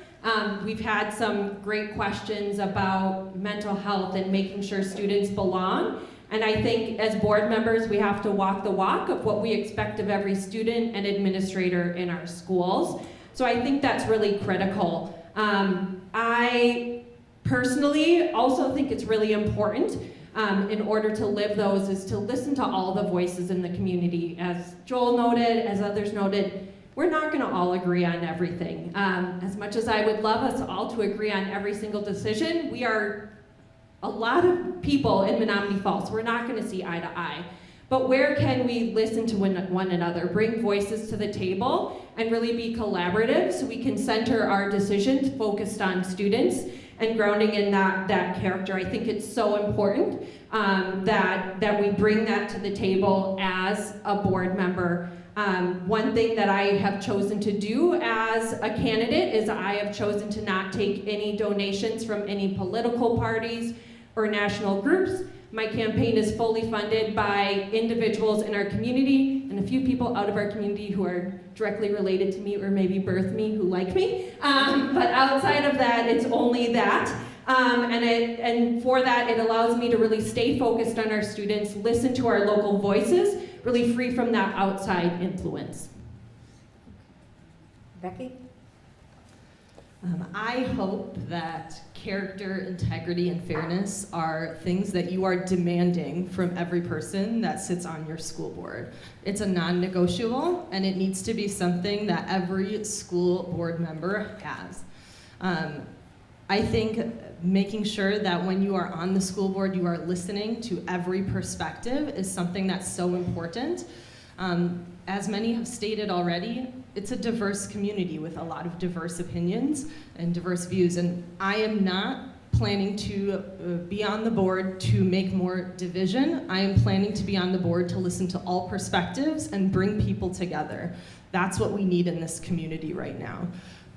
We've had some great questions about mental health and making sure students belong. And I think as board members, we have to walk the walk of what we expect of every student and administrator in our schools. So I think that's really critical. I personally also think it's really important in order to live those is to listen to all the voices in the community. As Joel noted, as others noted, we're not going to all agree on everything. As much as I would love us all to agree on every single decision, we are a lot of people in Menomonee Falls. We're not going to see eye to eye. But where can we listen to one another, bring voices to the table, and really be collaborative so we can center our decisions focused on students and grounding in that character? I think it's so important that we bring that to the table as a board member. One thing that I have chosen to do as a candidate is I have chosen to not take any donations from any political parties or national groups. My campaign is fully funded by individuals in our community and a few people out of our community who are directly related to me or maybe birthed me, who like me. But outside of that, it's only that. And for that, it allows me to really stay focused on our students, listen to our local voices, really free from that outside influence. Becky? I hope that character, integrity, and fairness are things that you are demanding from every person that sits on your school board. It's a non-negotiable, and it needs to be something that every school board member has. I think making sure that when you are on the school board, you are listening to every perspective is something that's so important. As many have stated already, it's a diverse community with a lot of diverse opinions and diverse views, and I am not planning to be on the board to make more division. I am planning to be on the board to listen to all perspectives and bring people together. That's what we need in this community right now.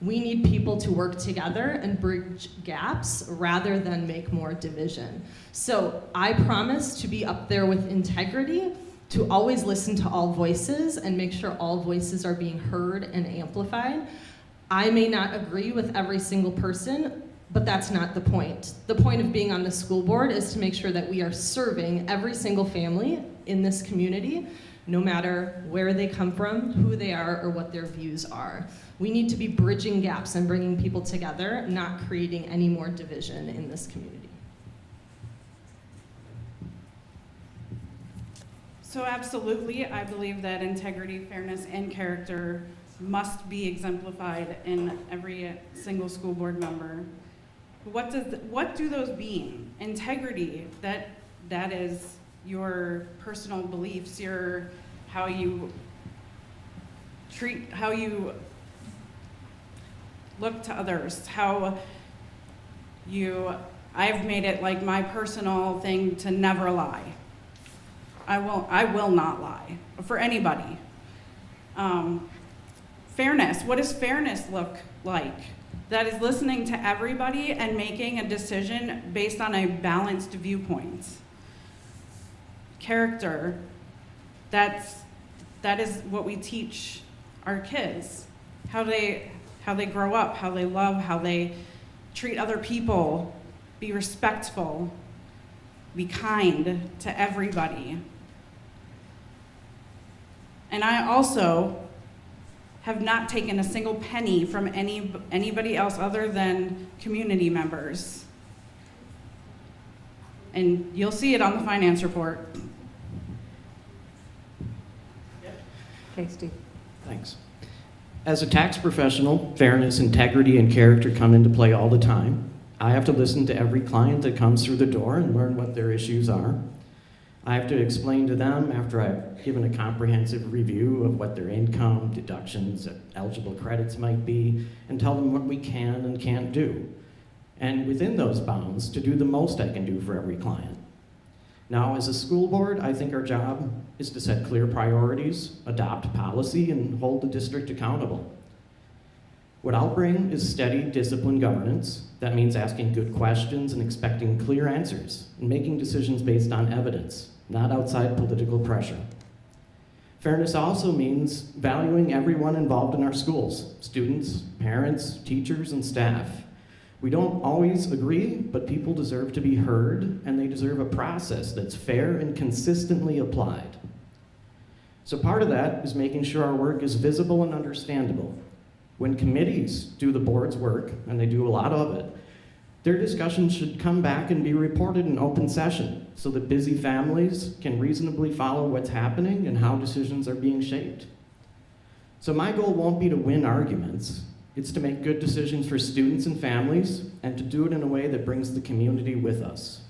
We need people to work together and bridge gaps rather than make more division. So I promise to be up there with integrity, to always listen to all voices and make sure all voices are being heard and amplified. I may not agree with every single person, but that's not the point. The point of being on the school board is to make sure that we are serving every single family in this community, no matter where they come from, who they are, or what their views are. We need to be bridging gaps and bringing people together, not creating any more division in this community. So absolutely, I believe that integrity, fairness, and character must be exemplified in every single school board member. What do those mean? Integrity, that is your personal beliefs, how you look to others, I've made it like my personal thing to never lie. I will not lie for anybody. Fairness, what does fairness look like? That is listening to everybody and making a decision based on a balanced viewpoint. Character, that is what we teach our kids. How they grow up, how they love, how they treat other people, be respectful, be kind to everybody. And I also have not taken a single penny from anybody else other than community members. And you'll see it on the finance report. Okay, Steve. Thanks. As a tax professional, fairness, integrity, and character come into play all the time. I have to listen to every client that comes through the door and learn what their issues are. I have to explain to them after I've given a comprehensive review of what their income, deductions, eligible credits might be, and tell them what we can and can't do. And within those bounds, to do the most I can do for every client. Now, as a school board, I think our job is to set clear priorities, adopt policy, and hold the district accountable. What I'll bring is steady, disciplined governance. That means asking good questions and expecting clear answers, and making decisions based on evidence, not outside political pressure. Fairness also means valuing everyone involved in our schools, students, parents, teachers, and staff. We don't always agree, but people deserve to be heard, and they deserve a process that's fair and consistently applied. So part of that is making sure our work is visible and understandable. When committees do the board's work, and they do a lot of it, their discussions should come back and be reported in open session so that busy families can reasonably follow what's happening and how decisions are being shaped. So my goal won't be to win arguments. It's to make good decisions for students and families, and to do it in a way that brings the community with us.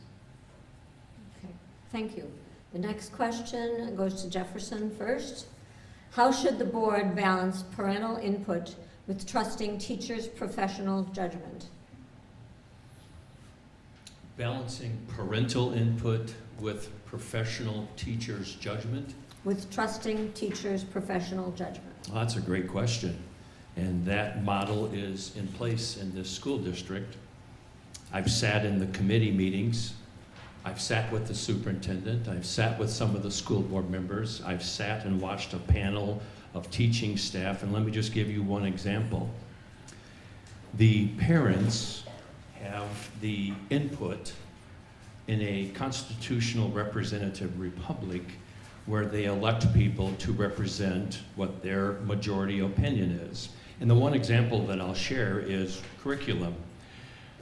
Okay, thank you. The next question goes to Jefferson first. How should the board balance parental input with trusting teachers' professional judgment? Balancing parental input with professional teachers' judgment? With trusting teachers' professional judgment. Well, that's a great question. And that model is in place in this school district. I've sat in the committee meetings. I've sat with the superintendent. I've sat with some of the school board members. I've sat and watched a panel of teaching staff. And let me just give you one example. The parents have the input in a constitutional representative republic where they elect people to represent what their majority opinion is. And the one example that I'll share is curriculum.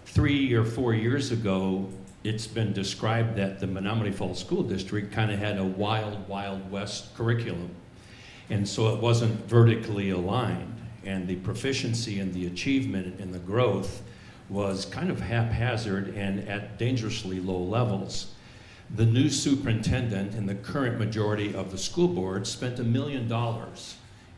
3 or 4 years ago, it's been described that the Menomonee Falls School District kind of had a wild, wild west curriculum. And so it wasn't vertically aligned. And the proficiency and the achievement and the growth was kind of haphazard and at dangerously low levels. The new superintendent and the current majority of the school board spent $1 million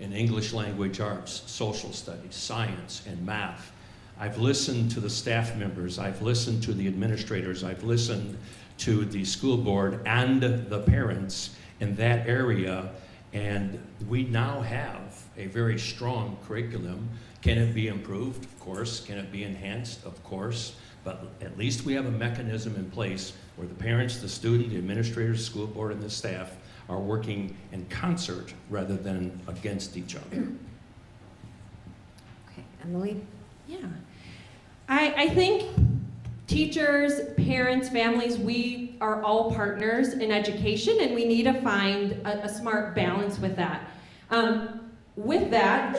in English language arts, social studies, science, and math. I've listened to the staff members, I've listened to the administrators, I've listened to the school board and the parents in that area, and we now have a very strong curriculum. Can it be improved? Of course. Can it be enhanced? Of course. But at least we have a mechanism in place where the parents, the student, the administrators, the school board, and the staff are working in concert rather than against each other. Okay, Emily? Yeah. I think teachers, parents, families, we are all partners in education, and we need to find a smart balance with that. With that,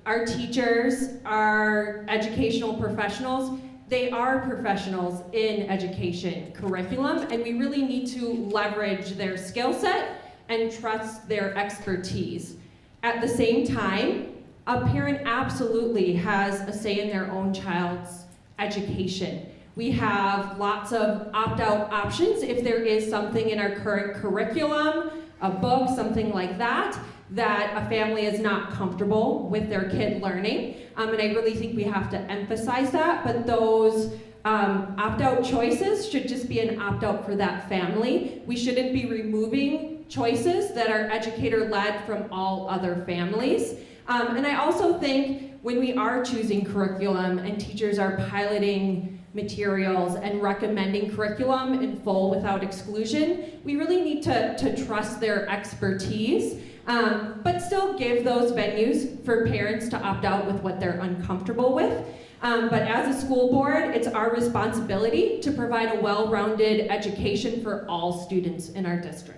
our teachers, our educational professionals, they are professionals in education curriculum, and we really need to leverage their skill set and trust their expertise. At the same time, a parent absolutely has a say in their own child's education. We have lots of opt-out options if there is something in our current curriculum, a book, something like that a family is not comfortable with their kid learning. And I really think we have to emphasize that, but those opt-out choices should just be an opt-out for that family. We shouldn't be removing choices that are educator-led from all other families. And I also think when we are choosing curriculum and teachers are piloting materials and recommending curriculum in full without exclusion, we really need to trust their expertise, but still give those venues for parents to opt out with what they're uncomfortable with. But as a school board, it's our responsibility to provide a well-rounded education for all students in our district.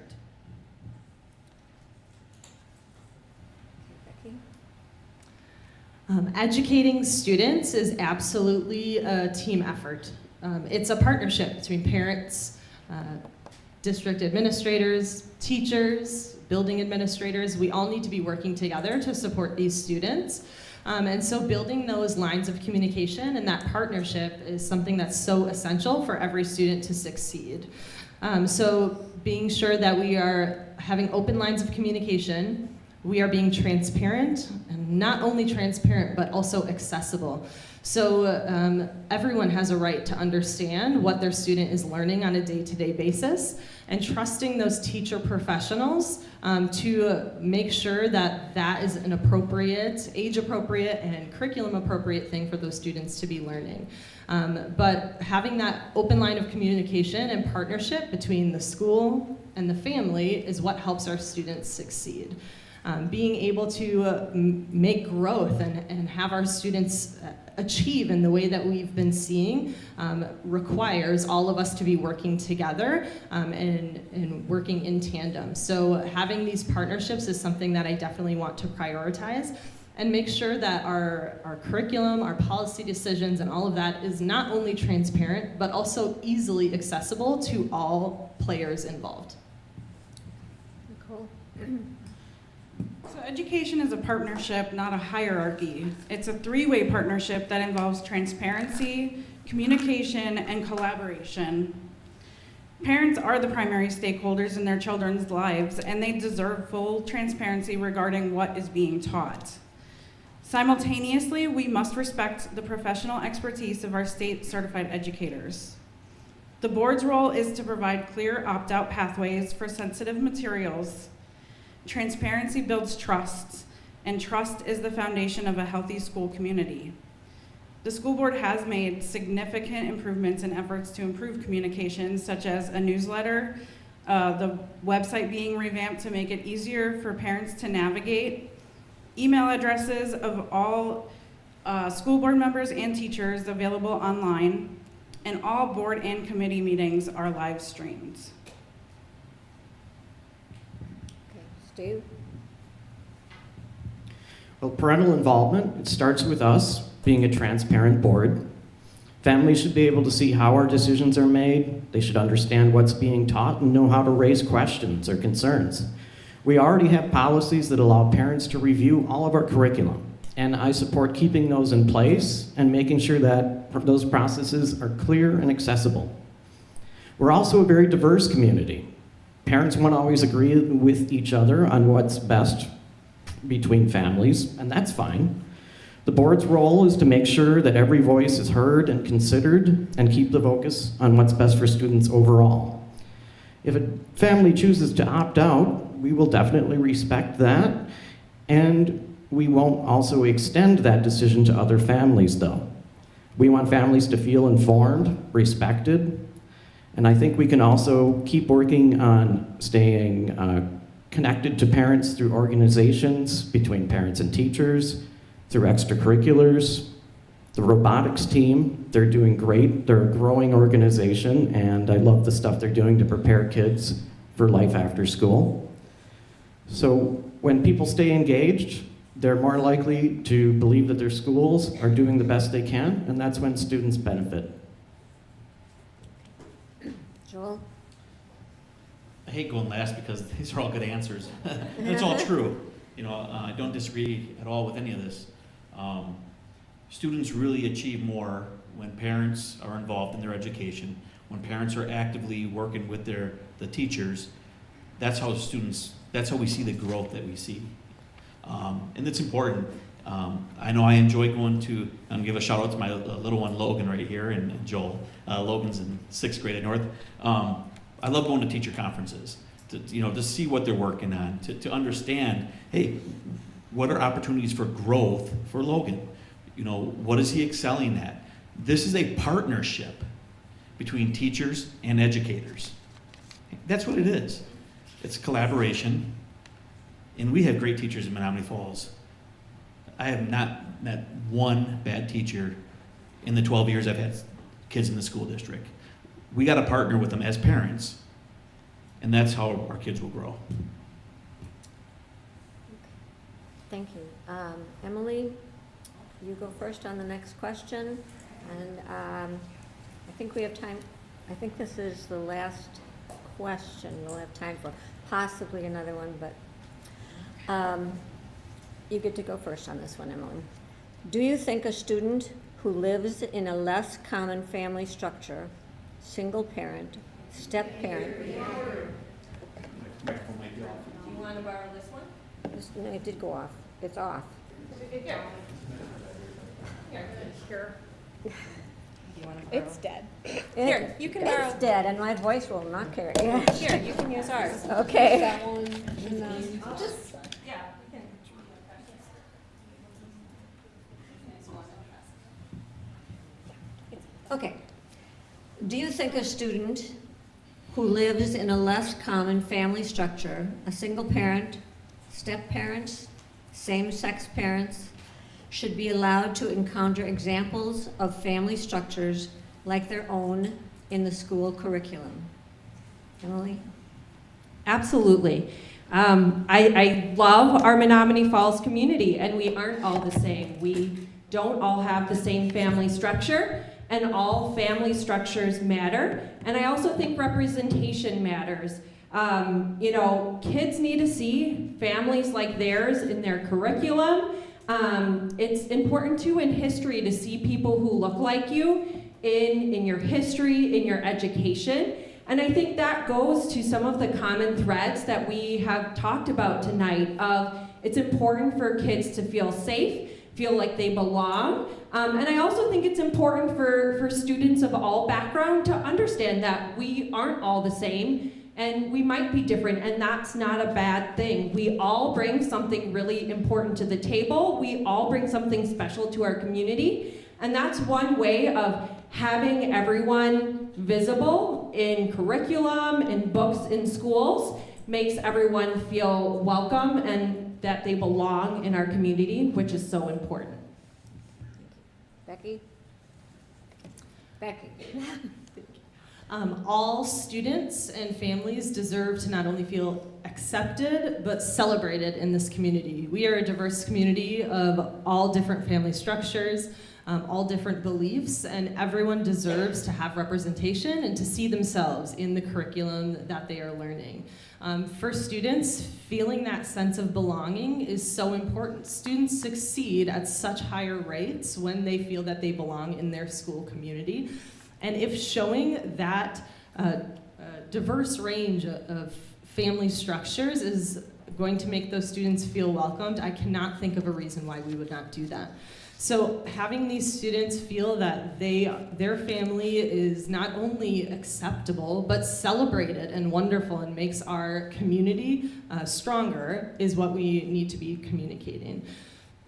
Educating students is absolutely a team effort. It's a partnership between parents, district administrators, teachers, building administrators. We all need to be working together to support these students. And so building those lines of communication and that partnership is something that's so essential for every student to succeed. So being sure that we are having open lines of communication, we are being transparent, and not only transparent, but also accessible. So everyone has a right to understand what their student is learning on a day-to-day basis, and trusting those teacher professionals to make sure that that is an appropriate, age-appropriate, and curriculum-appropriate thing for those students to be learning. But having that open line of communication and partnership between the school and the family is what helps our students succeed. Being able to make growth and have our students achieve in the way that we've been seeing requires all of us to be working together and working in tandem. So having these partnerships is something that I definitely want to prioritize and make sure that our curriculum, our policy decisions, and all of that is not only transparent, but also easily accessible to all players involved. Nicole? So education is a partnership, not a hierarchy. It's a three-way partnership that involves transparency, communication, and collaboration. Parents are the primary stakeholders in their children's lives, and they deserve full transparency regarding what is being taught. Simultaneously, we must respect the professional expertise of our state-certified educators. The board's role is to provide clear opt-out pathways for sensitive materials. Transparency builds trust, and trust is the foundation of a healthy school community. The school board has made significant improvements in efforts to improve communications, such as a newsletter, the website being revamped to make it easier for parents to navigate, email addresses of all school board members and teachers available online, and all board and committee meetings are live streamed. Steve? Well, parental involvement, it starts with us being a transparent board. Families should be able to see how our decisions are made. They should understand what's being taught and know how to raise questions or concerns. We already have policies that allow parents to review all of our curriculum, and I support keeping those in place and making sure that those processes are clear and accessible. We're also a very diverse community. Parents won't always agree with each other on what's best between families, and that's fine. The board's role is to make sure that every voice is heard and considered and keep the focus on what's best for students overall. If a family chooses to opt out, we will definitely respect that, and we won't also extend that decision to other families, though. We want families to feel informed, respected, and I think we can also keep working on staying connected to parents through organizations between parents and teachers, through extracurriculars. The robotics team, they're doing great. They're a growing organization, and I love the stuff they're doing to prepare kids for life after school. So when people stay engaged, they're more likely to believe that their schools are doing the best they can, and that's when students benefit. Joel? I hate going last because these are all good answers. It's all true. You know, I don't disagree at all with any of this. Students really achieve more when parents are involved in their education, when parents are actively working with the teachers. That's how we see the growth that we see. And it's important. I know I enjoy going to, and give a shout out to my little one Logan right here, and Joel. Logan's in 6th grade at North. I love going to teacher conferences to see what they're working on, to understand, hey, what are opportunities for growth for Logan? What is he excelling at? This is a partnership between teachers and educators. That's what it is. It's collaboration. And we have great teachers in Menomonee Falls. I have not met one bad teacher in the 12 years I've had kids in the school district. We got to partner with them as parents, and that's how our kids will grow. Thank you. Emily, you go first on the next question. And I think we have time. I think this is the last question. We'll have time for possibly another one, but you get to go first on this one, Emily. Do you think a student who lives in a less common family structure, single parent, step parent. Do you want to borrow this one? No, it did go off. It's off. Here. Here. It's dead. Here, you can borrow. It's dead, and my voice will not carry it. Here, you can use ours. Okay. That one, and then Just, yeah, we can. Okay. Do you think a student who lives in a less common family structure, a single parent, step parents, same-sex parents, should be allowed to encounter examples of family structures like their own in the school curriculum? Emily? Absolutely. I love our Menomonee Falls community, and we aren't all the same. We don't all have the same family structure, and all family structures matter. And I also think representation matters. Kids need to see families like theirs in their curriculum. It's important too in history to see people who look like you in your history, in your education. And I think that goes to some of the common threads that we have talked about tonight of it's important for kids to feel safe, feel like they belong. And I also think it's important for students of all background to understand that we aren't all the same and we might be different, and that's not a bad thing. We all bring something really important to the table. We all bring something special to our community. And that's one way of having everyone visible in curriculum, in books, in schools, makes everyone feel welcome and that they belong in our community, which is so important. Becky? Becky. All students and families deserve to not only feel accepted, but celebrated in this community. We are a diverse community of all different family structures, all different beliefs, and everyone deserves to have representation and to see themselves in the curriculum that they are learning. For students, feeling that sense of belonging is so important. Students succeed at such higher rates when they feel that they belong in their school community. And if showing that diverse range of family structures is going to make those students feel welcomed, I cannot think of a reason why we would not do that. So having these students feel that their family is not only acceptable, but celebrated and wonderful and makes our community stronger is what we need to be communicating.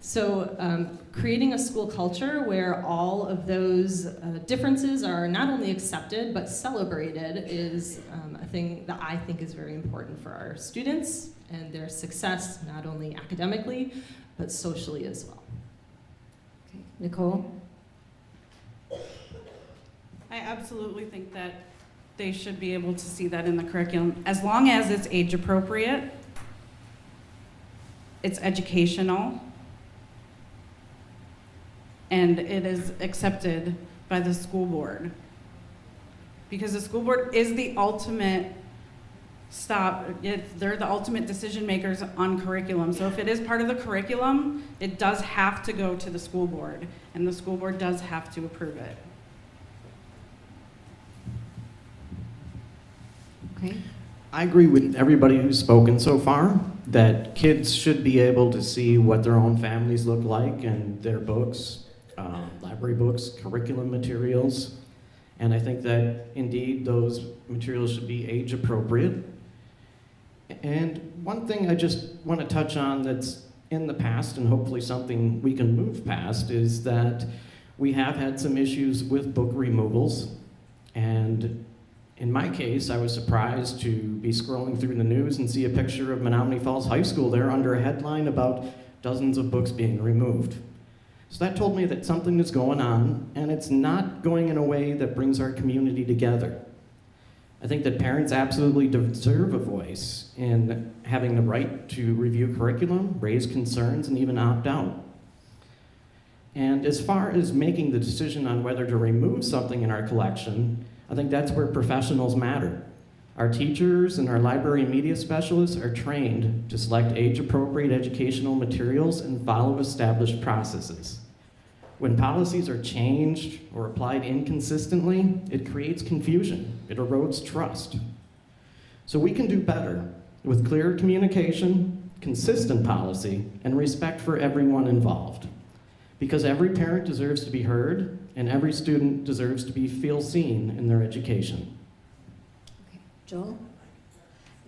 So creating a school culture where all of those differences are not only accepted but celebrated is a thing that I think is very important for our students and their success, not only academically, but socially as well. Okay. Nicole? I absolutely think that they should be able to see that in the curriculum, as long as it's age appropriate, it's educational, and it is accepted by the school board. Because the school board is the ultimate they're the ultimate decision makers on curriculum. So if it is part of the curriculum, it does have to go to the school board, and the school board does have to approve it. Okay. I agree with everybody who's spoken so far that kids should be able to see what their own families look like and their books, library books, curriculum materials. And I think that indeed those materials should be age appropriate. And one thing I just want to touch on that's in the past and hopefully something we can move past is that we have had some issues with book removals. And in my case, I was surprised to be scrolling through the news and see a picture of Menomonee Falls High School there under a headline about dozens of books being removed. So that told me that something is going on, and it's not going in a way that brings our community together. I think that parents absolutely deserve a voice in having the right to review curriculum, raise concerns, and even opt out. And as far as making the decision on whether to remove something in our collection, I think that's where professionals matter. Our teachers and our library and media specialists are trained to select age-appropriate educational materials and follow established processes. When policies are changed or applied inconsistently, it creates confusion. It erodes trust. So we can do better with clear communication, consistent policy, and respect for everyone involved. Because every parent deserves to be heard, and every student deserves to feel seen in their education. Okay, Joel?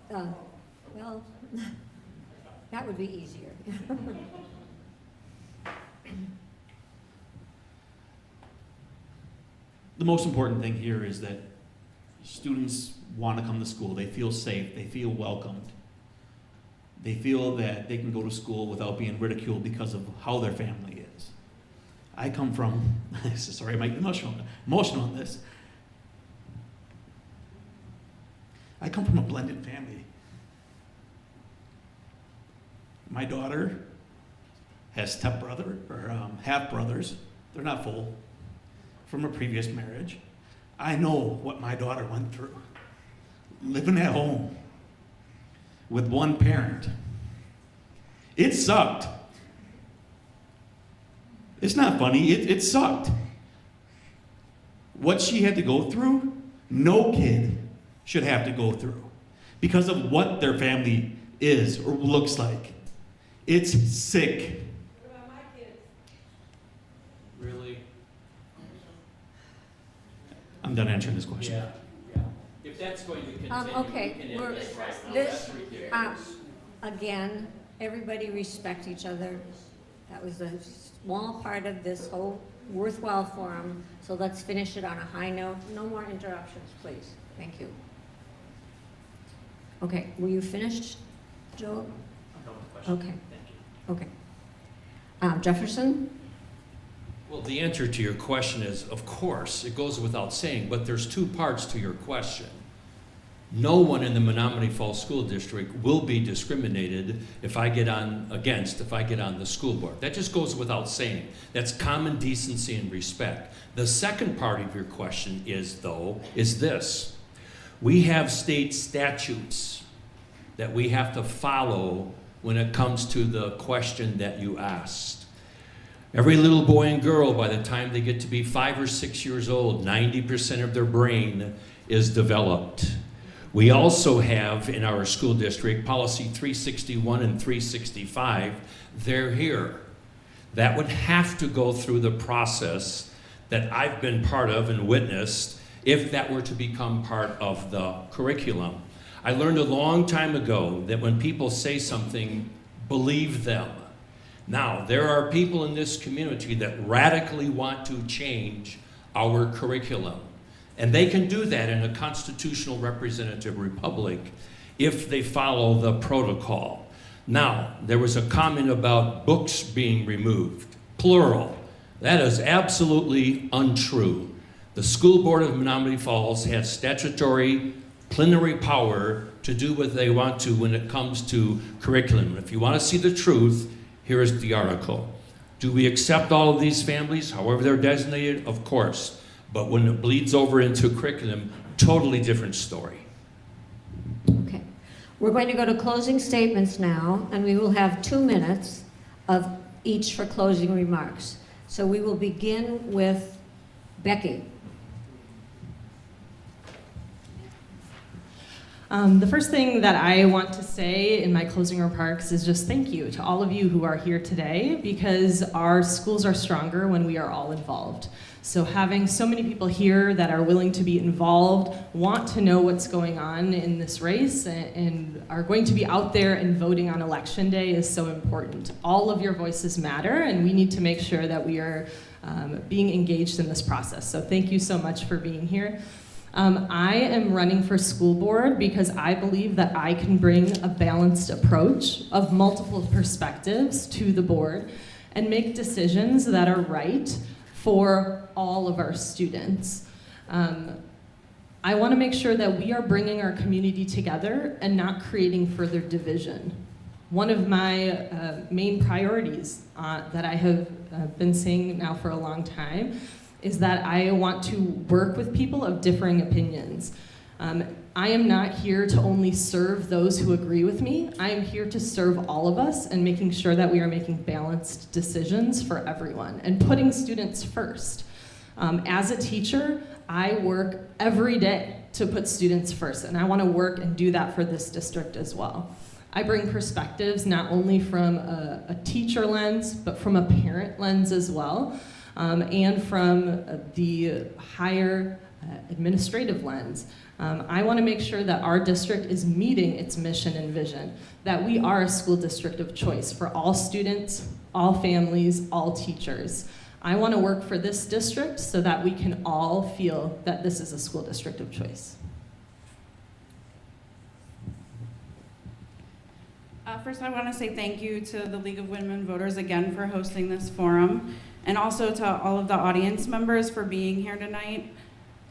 Well, that would be easier. The most important thing here is that students want to come to school. They feel safe. They feel welcomed. They feel that they can go to school without being ridiculed because of how their family is. I come from, sorry, I might be emotional on this. I come from a blended family. My daughter has stepbrother, or half brothers. They're not full, from a previous marriage. I know what my daughter went through. Living at home with one parent. It sucked. It's not funny, it sucked. What she had to go through, no kid should have to go through because of what their family is or looks like. It's sick. What about my kids? Really? I'm done answering this question. Yeah. If that's going to continue, Okay, we can end this right now. this, That's ridiculous. again, everybody respect each other. That was a small part of this whole worthwhile forum, so let's finish it on a high note. No more interruptions, please. Thank you. Okay, were you finished, Joe? Okay. Okay. Jefferson? Well, the answer to your question is, of course, it goes without saying, but there's two parts to your question. No one in the Menomonee Falls School District will be discriminated if I get on the school board. That just goes without saying. That's common decency and respect. The second part of your question is this. We have state statutes that we have to follow when it comes to the question that you asked. Every little boy and girl, by the time they get to be 5 or 6 years old, 90% of their brain is developed. We also have in our school district policy 361 and 365. They're here. That would have to go through the process that I've been part of and witnessed if that were to become part of the curriculum. I learned a long time ago that when people say something, believe them. Now, there are people in this community that radically want to change our curriculum. And they can do that in a constitutional representative republic if they follow the protocol. Now, there was a comment about books being removed, plural. That is absolutely untrue. The School Board of Menomonee Falls has statutory plenary power to do what they want to when it comes to curriculum. If you want to see the truth, here is the article. Do we accept all of these families, however they're designated? Of course. But when it bleeds over into curriculum, totally different story. Okay. We're going to go to closing statements now, and we will have 2 minutes of each for closing remarks. So we will begin with Becky. The first thing that I want to say in my closing remarks is just thank you to all of you who are here today, because our schools are stronger when we are all involved. So having so many people here that are willing to be involved, want to know what's going on in this race, and are going to be out there and voting on Election Day is so important. All of your voices matter, and we need to make sure that we are being engaged in this process. So thank you so much for being here. I am running for school board because I believe that I can bring a balanced approach of multiple perspectives to the board and make decisions that are right for all of our students. I want to make sure that we are bringing our community together and not creating further division. One of my main priorities that I have been saying now for a long time is that I want to work with people of differing opinions. I am not here to only serve those who agree with me. I am here to serve all of us and making sure that we are making balanced decisions for everyone and putting students first. As a teacher, I work every day to put students first, and I want to work and do that for this district as well. I bring perspectives not only from a teacher lens, but from a parent lens as well. And from the higher administrative lens. I want to make sure that our district is meeting its mission and vision, that we are a school district of choice for all students, all families, all teachers. I want to work for this district so that we can all feel that this is a school district of choice. First, I want to say thank you to the League of Women Voters again for hosting this forum, and also to all of the audience members for being here tonight.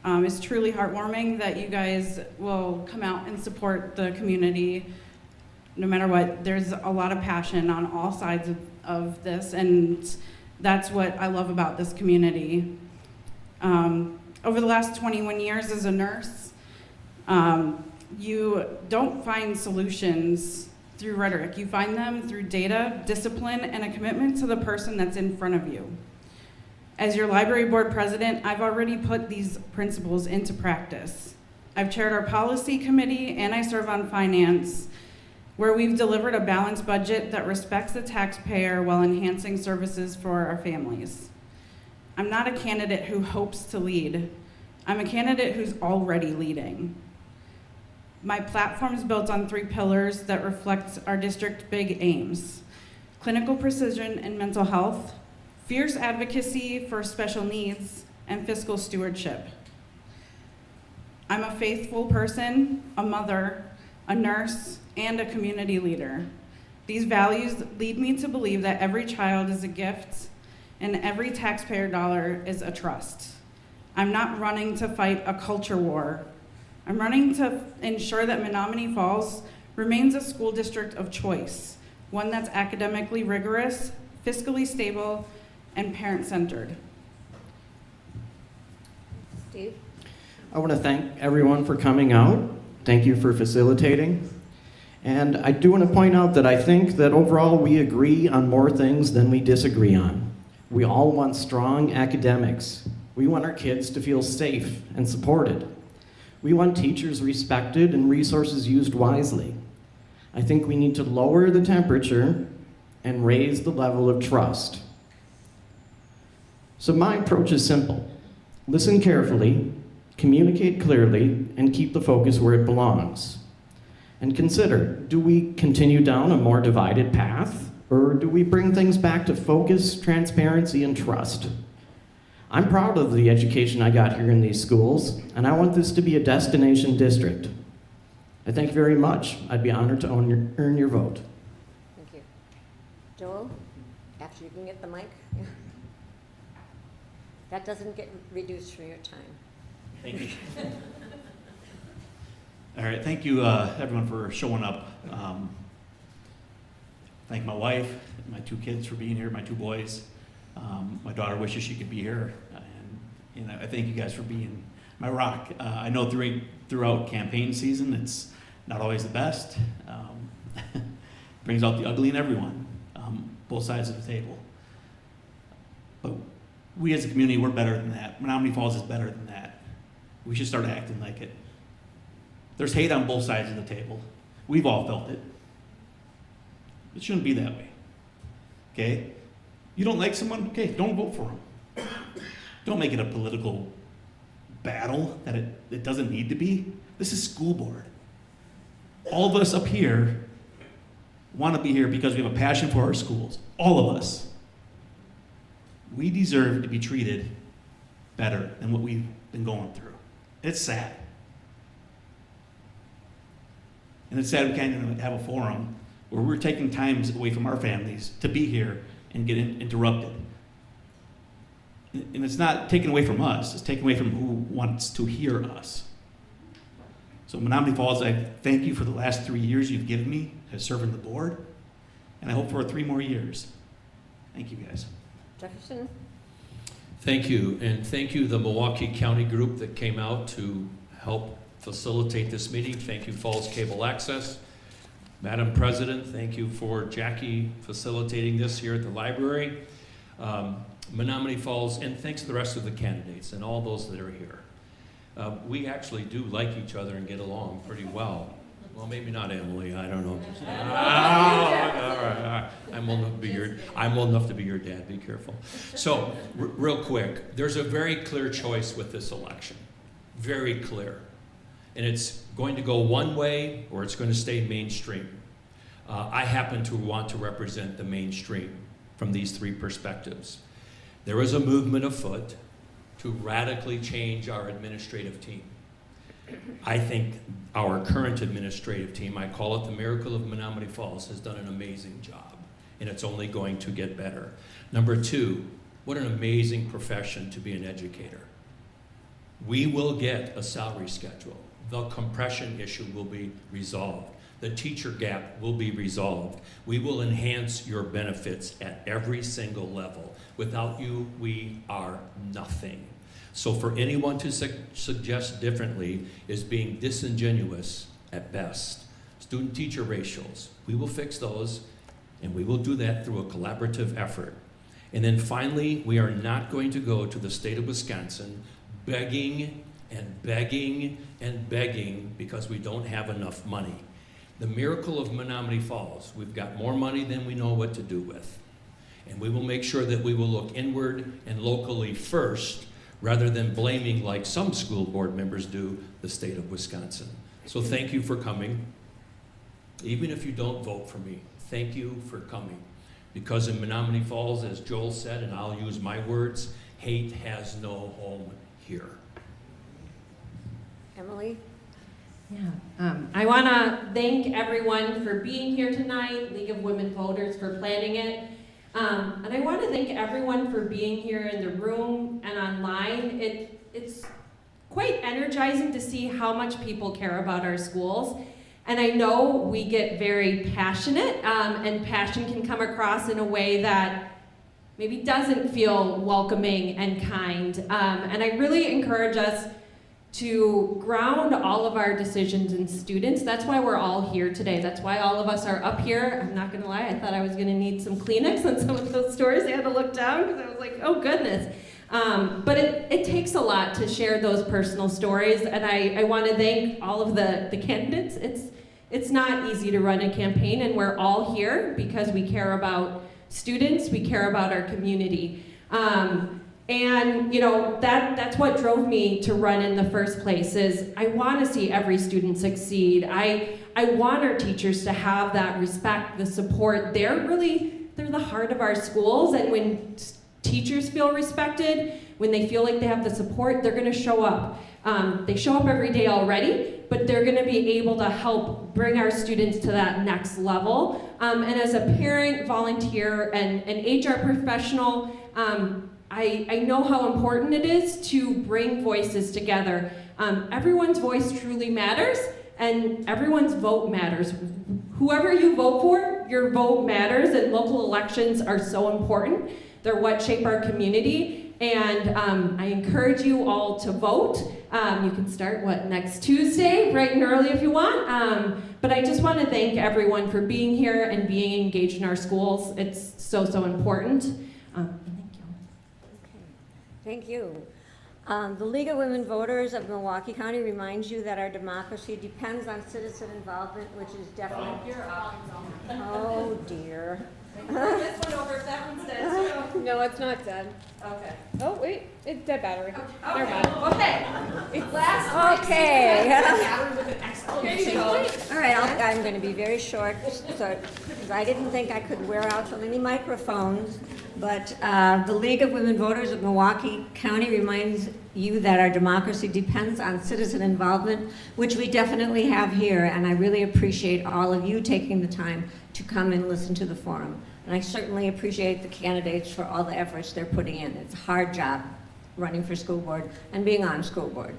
It's truly heartwarming that you guys will come out and support the community no matter what. There's a lot of passion on all sides of this, and that's what I love about this community. Over the last 21 years as a nurse, you don't find solutions through rhetoric. You find them through data, discipline, and a commitment to the person that's in front of you. As your library board president, I've already put these principles into practice. I've chaired our policy committee, and I serve on finance, where we've delivered a balanced budget that respects the taxpayer while enhancing services for our families. I'm not a candidate who hopes to lead. I'm a candidate who's already leading. My platform is built on 3 pillars that reflect our district's big aims: clinical precision in mental health, fierce advocacy for special needs, and fiscal stewardship. I'm a faithful person, a mother, a nurse, and a community leader. These values lead me to believe that every child is a gift and every taxpayer dollar is a trust. I'm not running to fight a culture war. I'm running to ensure that Menomonee Falls remains a school district of choice, one that's academically rigorous, fiscally stable, and parent-centered. Steve? I want to thank everyone for coming out. Thank you for facilitating. And I do want to point out that I think that overall we agree on more things than we disagree on. We all want strong academics. We want our kids to feel safe and supported. We want teachers respected and resources used wisely. I think we need to lower the temperature and raise the level of trust. So my approach is simple. Listen carefully, communicate clearly, and keep the focus where it belongs. And consider, do we continue down a more divided path, or do we bring things back to focus, transparency, and trust? I'm proud of the education I got here in these schools, and I want this to be a destination district. I thank you very much. I'd be honored to earn your vote. Thank you. Joel, after you can get the mic. That doesn't get reduced from your time. Thank you. All right, thank you everyone for showing up. Thank my wife, my 2 kids for being here, my 2 boys. My daughter wishes she could be here, and I thank you guys for being my rock. I know throughout campaign season, it's not always the best. Brings out the ugly in everyone, both sides of the table. But we as a community, we're better than that. Menomonee Falls is better than that. We should start acting like it. There's hate on both sides of the table. We've all felt it. It shouldn't be that way. Okay? You don't like someone? Okay, don't vote for them. Don't make it a political battle that it doesn't need to be. This is school board. All of us up here want to be here because we have a passion for our schools. All of us. We deserve to be treated better than what we've been going through. It's sad. And it's sad we can't even have a forum where we're taking times away from our families to be here and get interrupted. And it's not taken away from us, it's taken away from who wants to hear us. So Menomonee Falls, I thank you for the last 3 years you've given me as serving the board, and I hope for 3 more years. Thank you, guys. Jefferson? Thank you, and thank you the Milwaukee County group that came out to help facilitate this meeting. Thank you Falls Cable Access. Madam President, thank you for Jackie facilitating this here at the library. Menomonee Falls, and thanks to the rest of the candidates and all those that are here. We actually do like each other and get along pretty well. Well, maybe not Emily, I don't know. All right. I'm old enough to be your dad, be careful. So, real quick, there's a very clear choice with this election. Very clear. And it's going to go one way or it's going to stay mainstream. I happen to want to represent the mainstream from these 3 perspectives. There is a movement afoot to radically change our administrative team. I think our current administrative team, I call it the Miracle of Menomonee Falls, has done an amazing job, and it's only going to get better. Number 2, what an amazing profession to be an educator. We will get a salary schedule. The compression issue will be resolved. The teacher gap will be resolved. We will enhance your benefits at every single level. Without you, we are nothing. So for anyone to suggest differently is being disingenuous at best. Student-teacher ratios, we will fix those, and we will do that through a collaborative effort. And then finally, we are not going to go to the state of Wisconsin begging and begging and begging because we don't have enough money. The miracle of Menomonee Falls, we've got more money than we know what to do with. And we will make sure that we will look inward and locally first, rather than blaming, like some school board members do, the state of Wisconsin. So thank you for coming. Even if you don't vote for me, thank you for coming. Because in Menomonee Falls, as Joel said, and I'll use my words, hate has no home here. Emily? Yeah, I want to thank everyone for being here tonight, League of Women Voters for planning it. And I want to thank everyone for being here in the room and online. It's quite energizing to see how much people care about our schools. And I know we get very passionate, and passion can come across in a way that maybe doesn't feel welcoming and kind. And I really encourage us to ground all of our decisions in students. That's why we're all here today. That's why all of us are up here. I'm not gonna lie, I thought I was gonna need some Kleenex on some of those stories. I had to look down because I was like, oh goodness. But it takes a lot to share those personal stories, and I wanna thank all of the candidates. It's not easy to run a campaign, and we're all here because we care about students, we care about our community. And you know, that's what drove me to run in the first place, is I want to see every student succeed. I want our teachers to have that respect, the support. They're the heart of our schools, and when teachers feel respected, when they feel like they have the support, they're going to show up. They show up every day already, but they're going to be able to help bring our students to that next level. And as a parent, volunteer, and an HR professional, I know how important it is to bring voices together. Everyone's voice truly matters, and everyone's vote matters. Whoever you vote for, your vote matters, and local elections are so important. They're what shape our community, and I encourage you all to vote. You can start, next Tuesday, bright and early if you want. But I just want to thank everyone for being here and being engaged in our schools. It's so important. Thank you. The League of Women Voters of Milwaukee County reminds you that our democracy depends on citizen involvement, which is definitely... Oh, dear. This one over, if that one's dead too. No, it's not dead. Okay. Oh, wait, it's dead battery. Never mind. Okay. It's last. Okay. Battery with an exclamation point. All right, I'm going to be very short, because I didn't think I could wear out so many microphones. But the League of Women Voters of Milwaukee County reminds you that our democracy depends on citizen involvement, which we definitely have here. And I really appreciate all of you taking the time to come and listen to the forum. And I certainly appreciate the candidates for all the efforts they're putting in. It's a hard job running for school board and being on school board.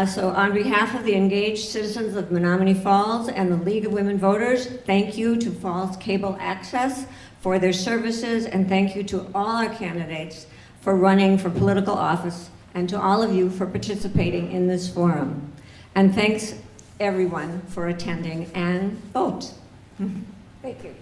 So on behalf of the engaged citizens of Menomonee Falls and the League of Women Voters, thank you to Falls Cable Access for their services, and thank you to all our candidates for running for political office, and to all of you for participating in this forum. And thanks everyone for attending, and vote. Thank you.